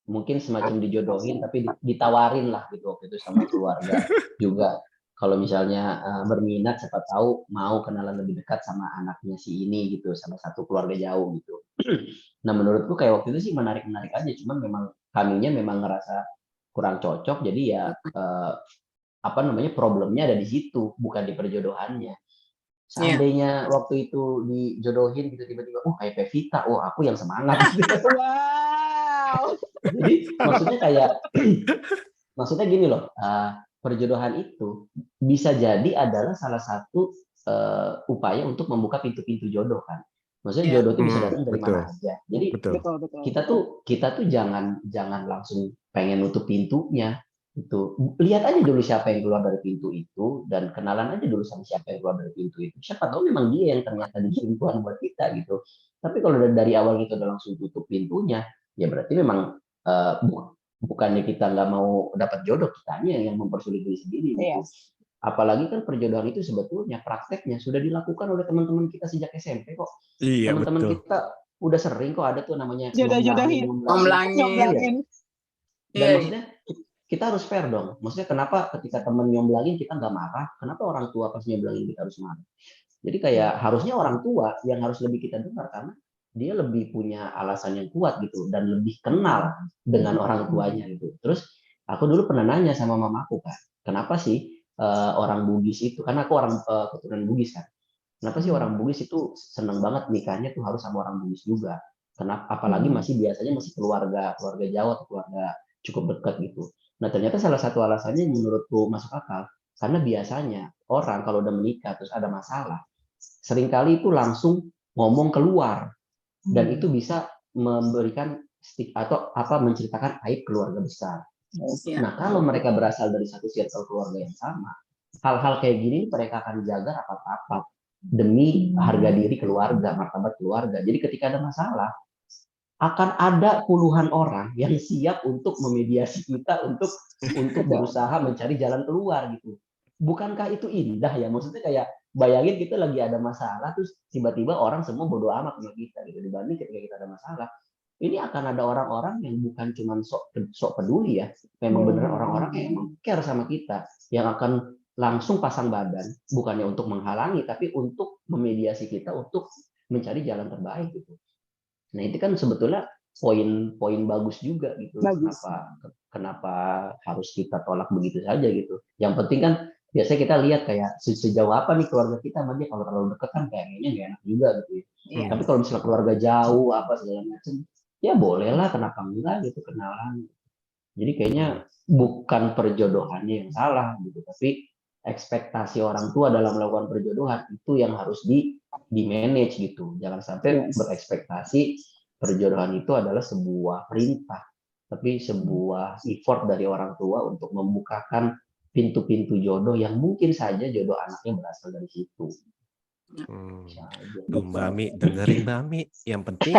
mungkin semacam dijodohin tapi ditawarin lah gitu waktu itu sama keluarga juga, kalau misalnya berminat siapa tahu mau kenalan lebih dekat sama anaknya si ini gitu, sama satu keluarga jauh gitu. Nah menurutku kayak waktu itu sih menarik aja, cuman memang kaminya memang ngerasa kurang cocok, jadi ya apa namanya, problemnya ada di situ bukan di perjodohannya. Iya. Seandainya waktu itu dijodohin gitu tiba-tiba, oh kayak Pevita, oh aku yang semangat. Wow. Jadi maksudnya kayak, maksudnya gini loh, perjodohan itu bisa jadi adalah salah satu upaya untuk membuka pintu-pintu jodoh kan. Maksudnya Iya. jodoh itu bisa datang dari Betul. mana aja. Jadi Betul. Betul. kita tuh jangan langsung pengen nutup pintunya. Itu lihat aja dulu siapa yang keluar dari pintu itu, dan kenalan aja dulu sama siapa yang keluar dari pintu itu, siapa tahu memang dia yang ternyata dikirim Tuhan buat kita gitu. Tapi kalau dari awal kita udah langsung tutup pintunya, ya berarti memang bukannya kita nggak mau dapat jodoh, kitanya yang mempersulit diri sendiri gitu. Yes. Apalagi kan perjodohan itu sebetulnya prakteknya sudah dilakukan oleh teman-teman kita sejak SMP kok. Iya, Teman-teman betul. kita udah sering kok ada tuh namanya Jodoh-jodohin. Nyomblangin. Dan Iya. maksudnya kita harus fair dong. Maksudnya kenapa ketika temen nyomblangin kita nggak marah, kenapa orang tua pas nyomblangin kita harus marah? Jadi kayak harusnya orang tua yang harus lebih kita dengar, karena dia lebih punya alasan yang kuat gitu dan lebih kenal dengan orang tuanya gitu. Terus aku dulu pernah nanya sama mamaku kan, kenapa sih orang Bugis itu, karena aku orang keturunan Bugis kan, kenapa sih orang Bugis itu seneng banget nikahnya tuh harus sama orang Bugis juga? Kenapa? Apalagi biasanya masih keluarga Jawa atau keluarga cukup dekat gitu. Nah ternyata salah satu alasannya yang menurutku masuk akal, karena biasanya orang kalau udah menikah terus ada masalah, seringkali itu langsung ngomong keluar, dan itu bisa memberikan atau menceritakan aib keluarga besar. Iya. Nah kalau mereka berasal dari satu circle keluarga yang sama, hal-hal kayak gini mereka akan jaga apa-apa demi harga diri keluarga, martabat keluarga. Jadi ketika ada masalah, akan ada puluhan orang yang siap untuk memediasi kita, untuk berusaha mencari jalan keluar gitu. Bukankah itu indah ya? Maksudnya kayak bayangin kita lagi ada masalah terus tiba-tiba orang semua bodo amat sama kita gitu, dibanding ketika kita ada masalah. Ini akan ada orang-orang yang bukan cuma sok peduli ya, memang benar orang-orang yang care sama kita, yang akan langsung pasang badan, bukannya untuk menghalangi tapi untuk memediasi kita untuk mencari jalan terbaik gitu. Nah itu kan sebetulnya poin bagus juga gitu. Bagus. Kenapa harus kita tolak begitu saja gitu? Yang penting kan biasanya kita lihat kayak sejauh apa nih keluarga kita sama dia. Kalau terlalu dekat kan kayaknya nggak enak juga gitu ya. Iya. Tapi kalau misalnya keluarga jauh apa segala macam, ya bolehlah, kenapa enggak gitu kenalan. Jadi kayaknya bukan perjodohannya yang salah gitu, tapi ekspektasi orang tua dalam melakukan perjodohan itu yang harus di manage gitu. Jangan sampai berekspektasi perjodohan itu adalah sebuah perintah, tapi sebuah effort dari orang tua untuk membukakan pintu-pintu jodoh yang mungkin saja jodoh anaknya berasal dari situ. Tuh Mbak Mi, dengerin Mbak Mi. Yang penting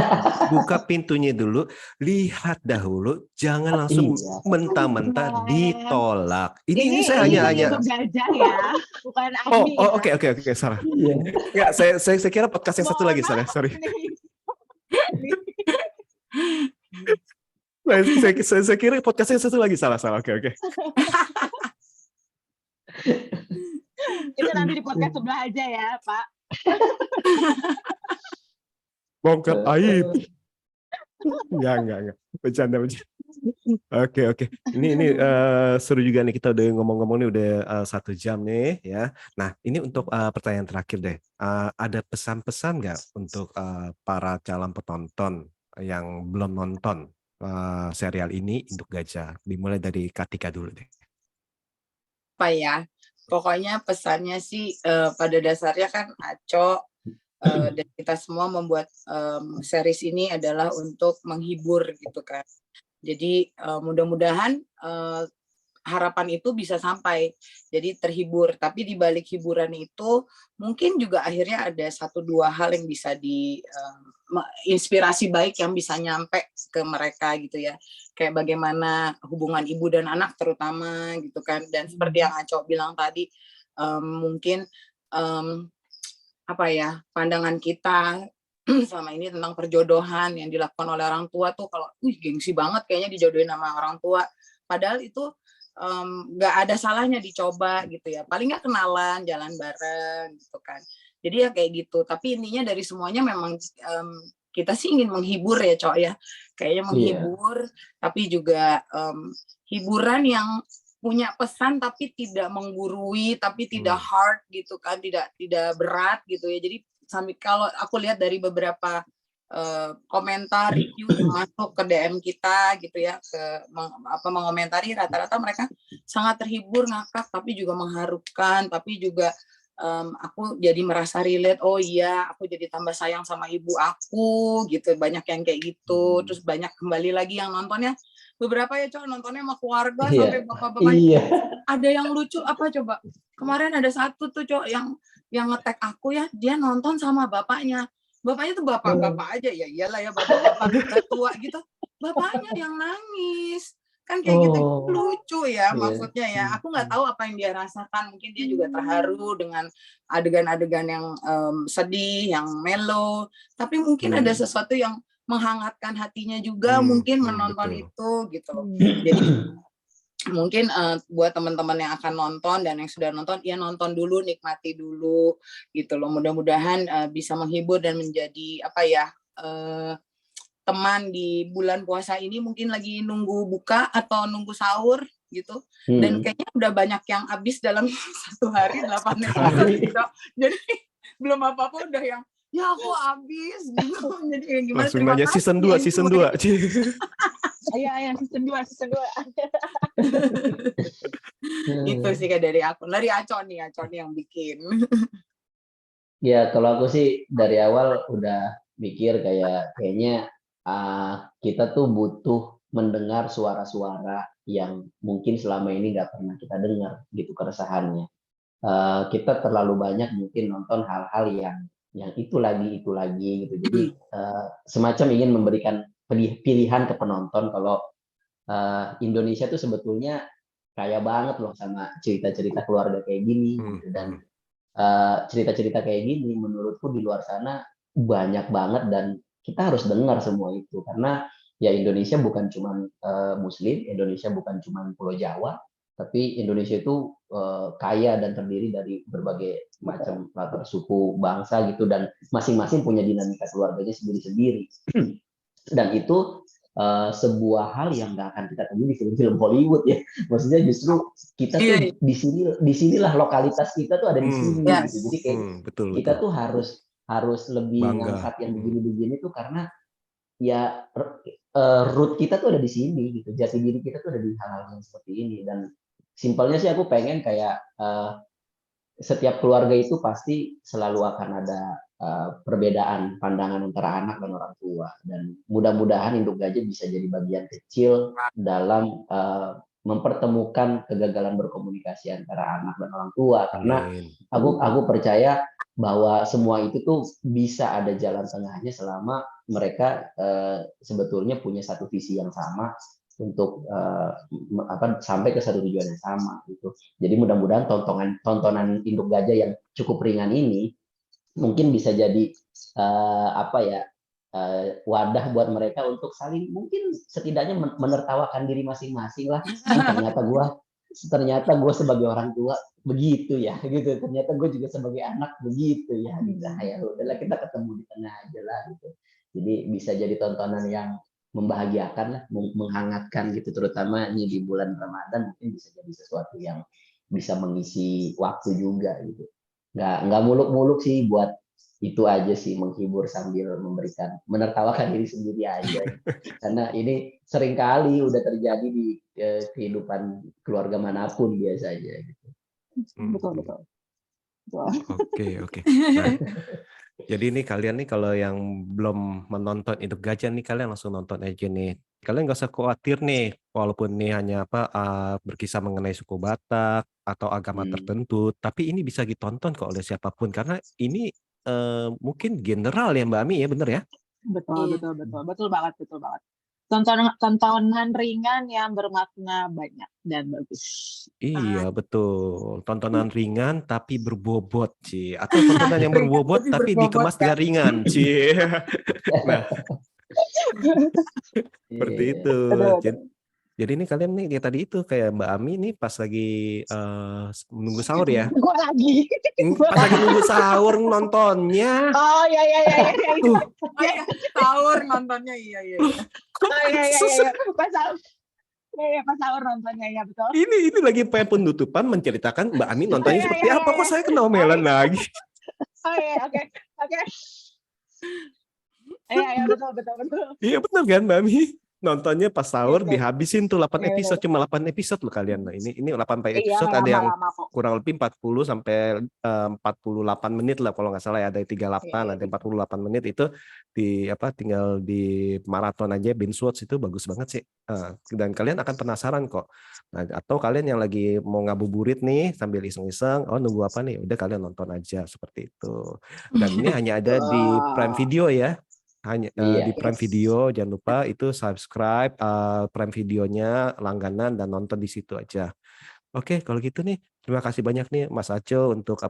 buka pintunya dulu, lihat dahulu, jangan langsung mentah-mentah ditolak. Ini saya hanya gajah ya, bukan Ami. Oke, salah. Enggak, saya kira podcast yang satu lagi, sorry. Saya kira podcast yang satu lagi, salah. Oke. Itu nanti di podcast sebelah aja ya, Pak. Bongkar aib. Enggak. Bercanda. Oke. Ini seru juga nih, kita udah ngomong-ngomong nih udah 1 jam nih ya. Nah ini untuk pertanyaan terakhir deh. Ada pesan-pesan nggak untuk para calon penonton yang belum nonton serial ini, Induk Gajah? Dimulai dari Kartika dulu deh. Apa ya? Pokoknya pesannya sih pada dasarnya kan Aco dan kita semua membuat series ini adalah untuk menghibur gitu kan. Jadi mudah-mudahan harapan itu bisa sampai, jadi terhibur. Tapi di balik hiburan itu mungkin juga akhirnya ada 1-2 hal yang bisa inspirasi baik yang bisa nyampe ke mereka gitu ya. Kayak bagaimana hubungan ibu dan anak terutama gitu kan. Dan seperti yang Aco bilang tadi, mungkin apa ya, pandangan kita selama ini tentang perjodohan yang dilakukan oleh orang tua tuh kalau gengsi banget kayaknya dijodohin sama orang tua. Padahal itu nggak ada salahnya dicoba gitu ya. Paling nggak kenalan, jalan bareng gitu kan. Jadi ya kayak gitu. Tapi intinya dari semuanya memang kita sih ingin menghibur ya, Cok ya. Kayaknya menghibur, tapi juga hiburan yang punya pesan tapi tidak menggurui, tapi tidak hard gitu kan, tidak berat gitu ya. Jadi sambil kalau aku lihat dari beberapa komentar review yang masuk ke DM kita gitu ya, mengomentari, rata-rata mereka sangat terhibur, ngakak, tapi juga mengharukan, tapi juga aku jadi merasa relate. Oh iya, aku jadi tambah sayang sama ibu aku gitu. Banyak yang kayak gitu. Terus banyak kembali lagi yang nontonnya, beberapa ya Cok, nontonnya sama keluarga sampai bapak-bapak. Ada yang lucu apa coba? Kemarin ada satu tuh Cok yang nge-tag aku ya, dia nonton sama bapaknya. Bapaknya tuh bapak-bapak aja, ya iyalah ya, bapak-bapak tua gitu. Bapaknya yang nangis. Kan kayak gitu lucu ya maksudnya ya. Aku nggak tahu apa yang dia rasakan. Mungkin dia juga terharu dengan adegan-adegan yang sedih, yang mellow. Tapi mungkin ada sesuatu yang menghangatkan hatinya juga mungkin menonton itu gitu loh. Jadi mungkin buat teman-teman yang akan nonton dan yang sudah nonton, ya nonton dulu, nikmati dulu gitu loh. Mudah-mudahan bisa menghibur dan menjadi apa ya, teman di bulan puasa ini, mungkin lagi nunggu buka atau nunggu sahur gitu. Dan kayaknya udah banyak yang habis dalam 1 hari 8 episode gitu. Jadi belum apa-apa udah yang ya aku habis gitu. Jadi gimana, langsung nanya season 2 Iya, season 2. Itu sih kayak dari aku. Dari Aco nih yang bikin. Ya kalau aku sih dari awal udah mikir kayaknya kita tuh butuh mendengar suara-suara yang mungkin selama ini nggak pernah kita dengar gitu keresahannya. Kita terlalu banyak mungkin nonton hal-hal yang itu lagi gitu. Jadi semacam ingin memberikan pilihan ke penonton kalau Indonesia tuh sebetulnya kaya banget loh sama cerita-cerita keluarga kayak gini gitu. Dan cerita-cerita kayak gini menurutku di luar sana banyak banget dan kita harus dengar semua itu karena ya Indonesia bukan cuma Muslim, Indonesia bukan cuma Pulau Jawa, tapi Indonesia itu kaya dan terdiri dari berbagai macam latar suku, bangsa gitu, dan masing-masing punya dinamika keluarganya sendiri-sendiri. Dan itu sebuah hal yang nggak akan kita temui di film-film Hollywood ya. Maksudnya justru kita tuh di sinilah lokalitas kita tuh ada di sini gitu. Jadi kayak kita tuh harus lebih ngangkat yang begini-begini tuh karena ya root kita tuh ada di sini gitu. Jati diri kita tuh ada di hal-hal yang seperti ini. Dan simpelnya sih aku pengen kayak setiap keluarga itu pasti selalu akan ada perbedaan pandangan antara anak dan orang tua, dan mudah-mudahan Induk Gajah bisa jadi bagian kecil dalam mempertemukan kegagalan berkomunikasi antara anak dan orang tua. Karena aku percaya bahwa semua itu tuh bisa ada jalan tengahnya selama mereka sebetulnya punya satu visi yang sama untuk sampai ke satu tujuan yang sama gitu. Jadi mudah-mudahan tontonan Induk Gajah yang cukup ringan ini mungkin bisa jadi wadah buat mereka untuk saling mungkin setidaknya menertawakan diri masing-masing lah. Ternyata gue sebagai orang tua begitu ya gitu. Ternyata gue juga sebagai anak begitu ya. Gitu. Ya udahlah kita ketemu di tengah aja lah gitu. Jadi bisa jadi tontonan yang membahagiakan lah, menghangatkan gitu, terutama ini di bulan Ramadan mungkin bisa jadi sesuatu yang bisa mengisi waktu juga gitu. Nggak muluk-muluk sih, buat itu aja sih, menghibur sambil menertawakan diri sendiri aja gitu. Karena ini seringkali udah terjadi di kehidupan keluarga manapun biasanya gitu. Betul. Oke. Nah, jadi nih kalian nih kalau yang belum menonton Induk Gajah nih, kalian langsung nonton aja nih. Kalian nggak usah khawatir nih, walaupun ini hanya berkisah mengenai suku Batak atau agama tertentu, tapi ini bisa ditonton kok oleh siapapun karena ini mungkin general ya Mbak Ami ya, bener ya? Betul, Iya. betul banget, betul banget. Tontonan ringan yang bermakna banyak dan bagus. Iya, betul. Tontonan ringan tapi berbobot, Ci. Atau tontonan yang Ringan berbobot tapi tapi berbobot, dikemas Kak. dengan ringan, Ci. Nah, seperti Iya. itu. Betul, Jadi, betul. jadi ini kalian nih ya tadi itu kayak Mbak Ami nih pas lagi menunggu sahur ya. Gua lagi. Pas lagi nunggu sahur nontonnya. Oh ya. Tuh, Oh iya, sahur nontonnya, iya. kok Oh iya. susah. Pas sahur. Ya, pas sahur nontonnya ya betul. Ini lagi pengen penutupan menceritakan Mbak Ami nontonnya Iya, seperti iya, apa. iya. Kok saya kena omelan lagi? Oh iya, oke. Iya, betul. Iya benar kan Mbak Ami? Nontonnya pas Iya, sahur betul. dihabisin tuh 8 Iya, episode, betul. cuma 8 episode loh kalian. Nah, ini 8 Iya, episode nggak ada yang lama-lama kok. kurang lebih 40 sampai 48 menit lah kalau nggak salah ya, ada yang 38, ada yang 48 menit itu tinggal di maraton aja, binge watch itu bagus banget sih. Dan kalian akan penasaran kok. Nah, atau kalian yang lagi mau ngabuburit nih sambil iseng-iseng, nunggu apa nih? Udah kalian nonton aja seperti itu. Dan ini hanya ada di Prime Video ya. Hanya di Iya. Prime Video, jangan lupa itu subscribe Prime Videonya, langganan dan nonton di situ aja. Oke, kalau gitu nih, terima kasih banyak nih Mas Aco untuk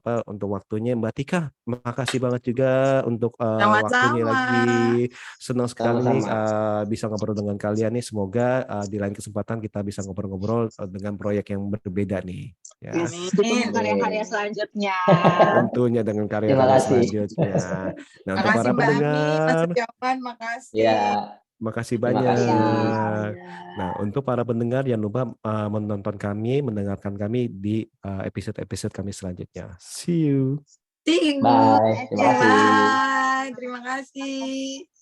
waktunya. Mbak Tika, makasih banget juga untuk waktunya Sama-sama. lagi. Senang sekali nih Sama-sama. bisa ngobrol dengan kalian nih. Semoga di lain kesempatan kita bisa ngobrol-ngobrol dengan proyek yang berbeda nih. Ya, Ditunggu karya-karya selanjutnya. tentunya dengan Terima karya-karya kasih. selanjutnya. Nah, untuk Makasih para Mbak Ami, Mas pendengar, Setiawan, makasih. Ya, makasih terima banyak. kasih. Nah, untuk para pendengar jangan lupa menonton kami, mendengarkan kami di episode-episode kami selanjutnya. See you. See you. Bye. Terima kasih. Bye. Terima kasih.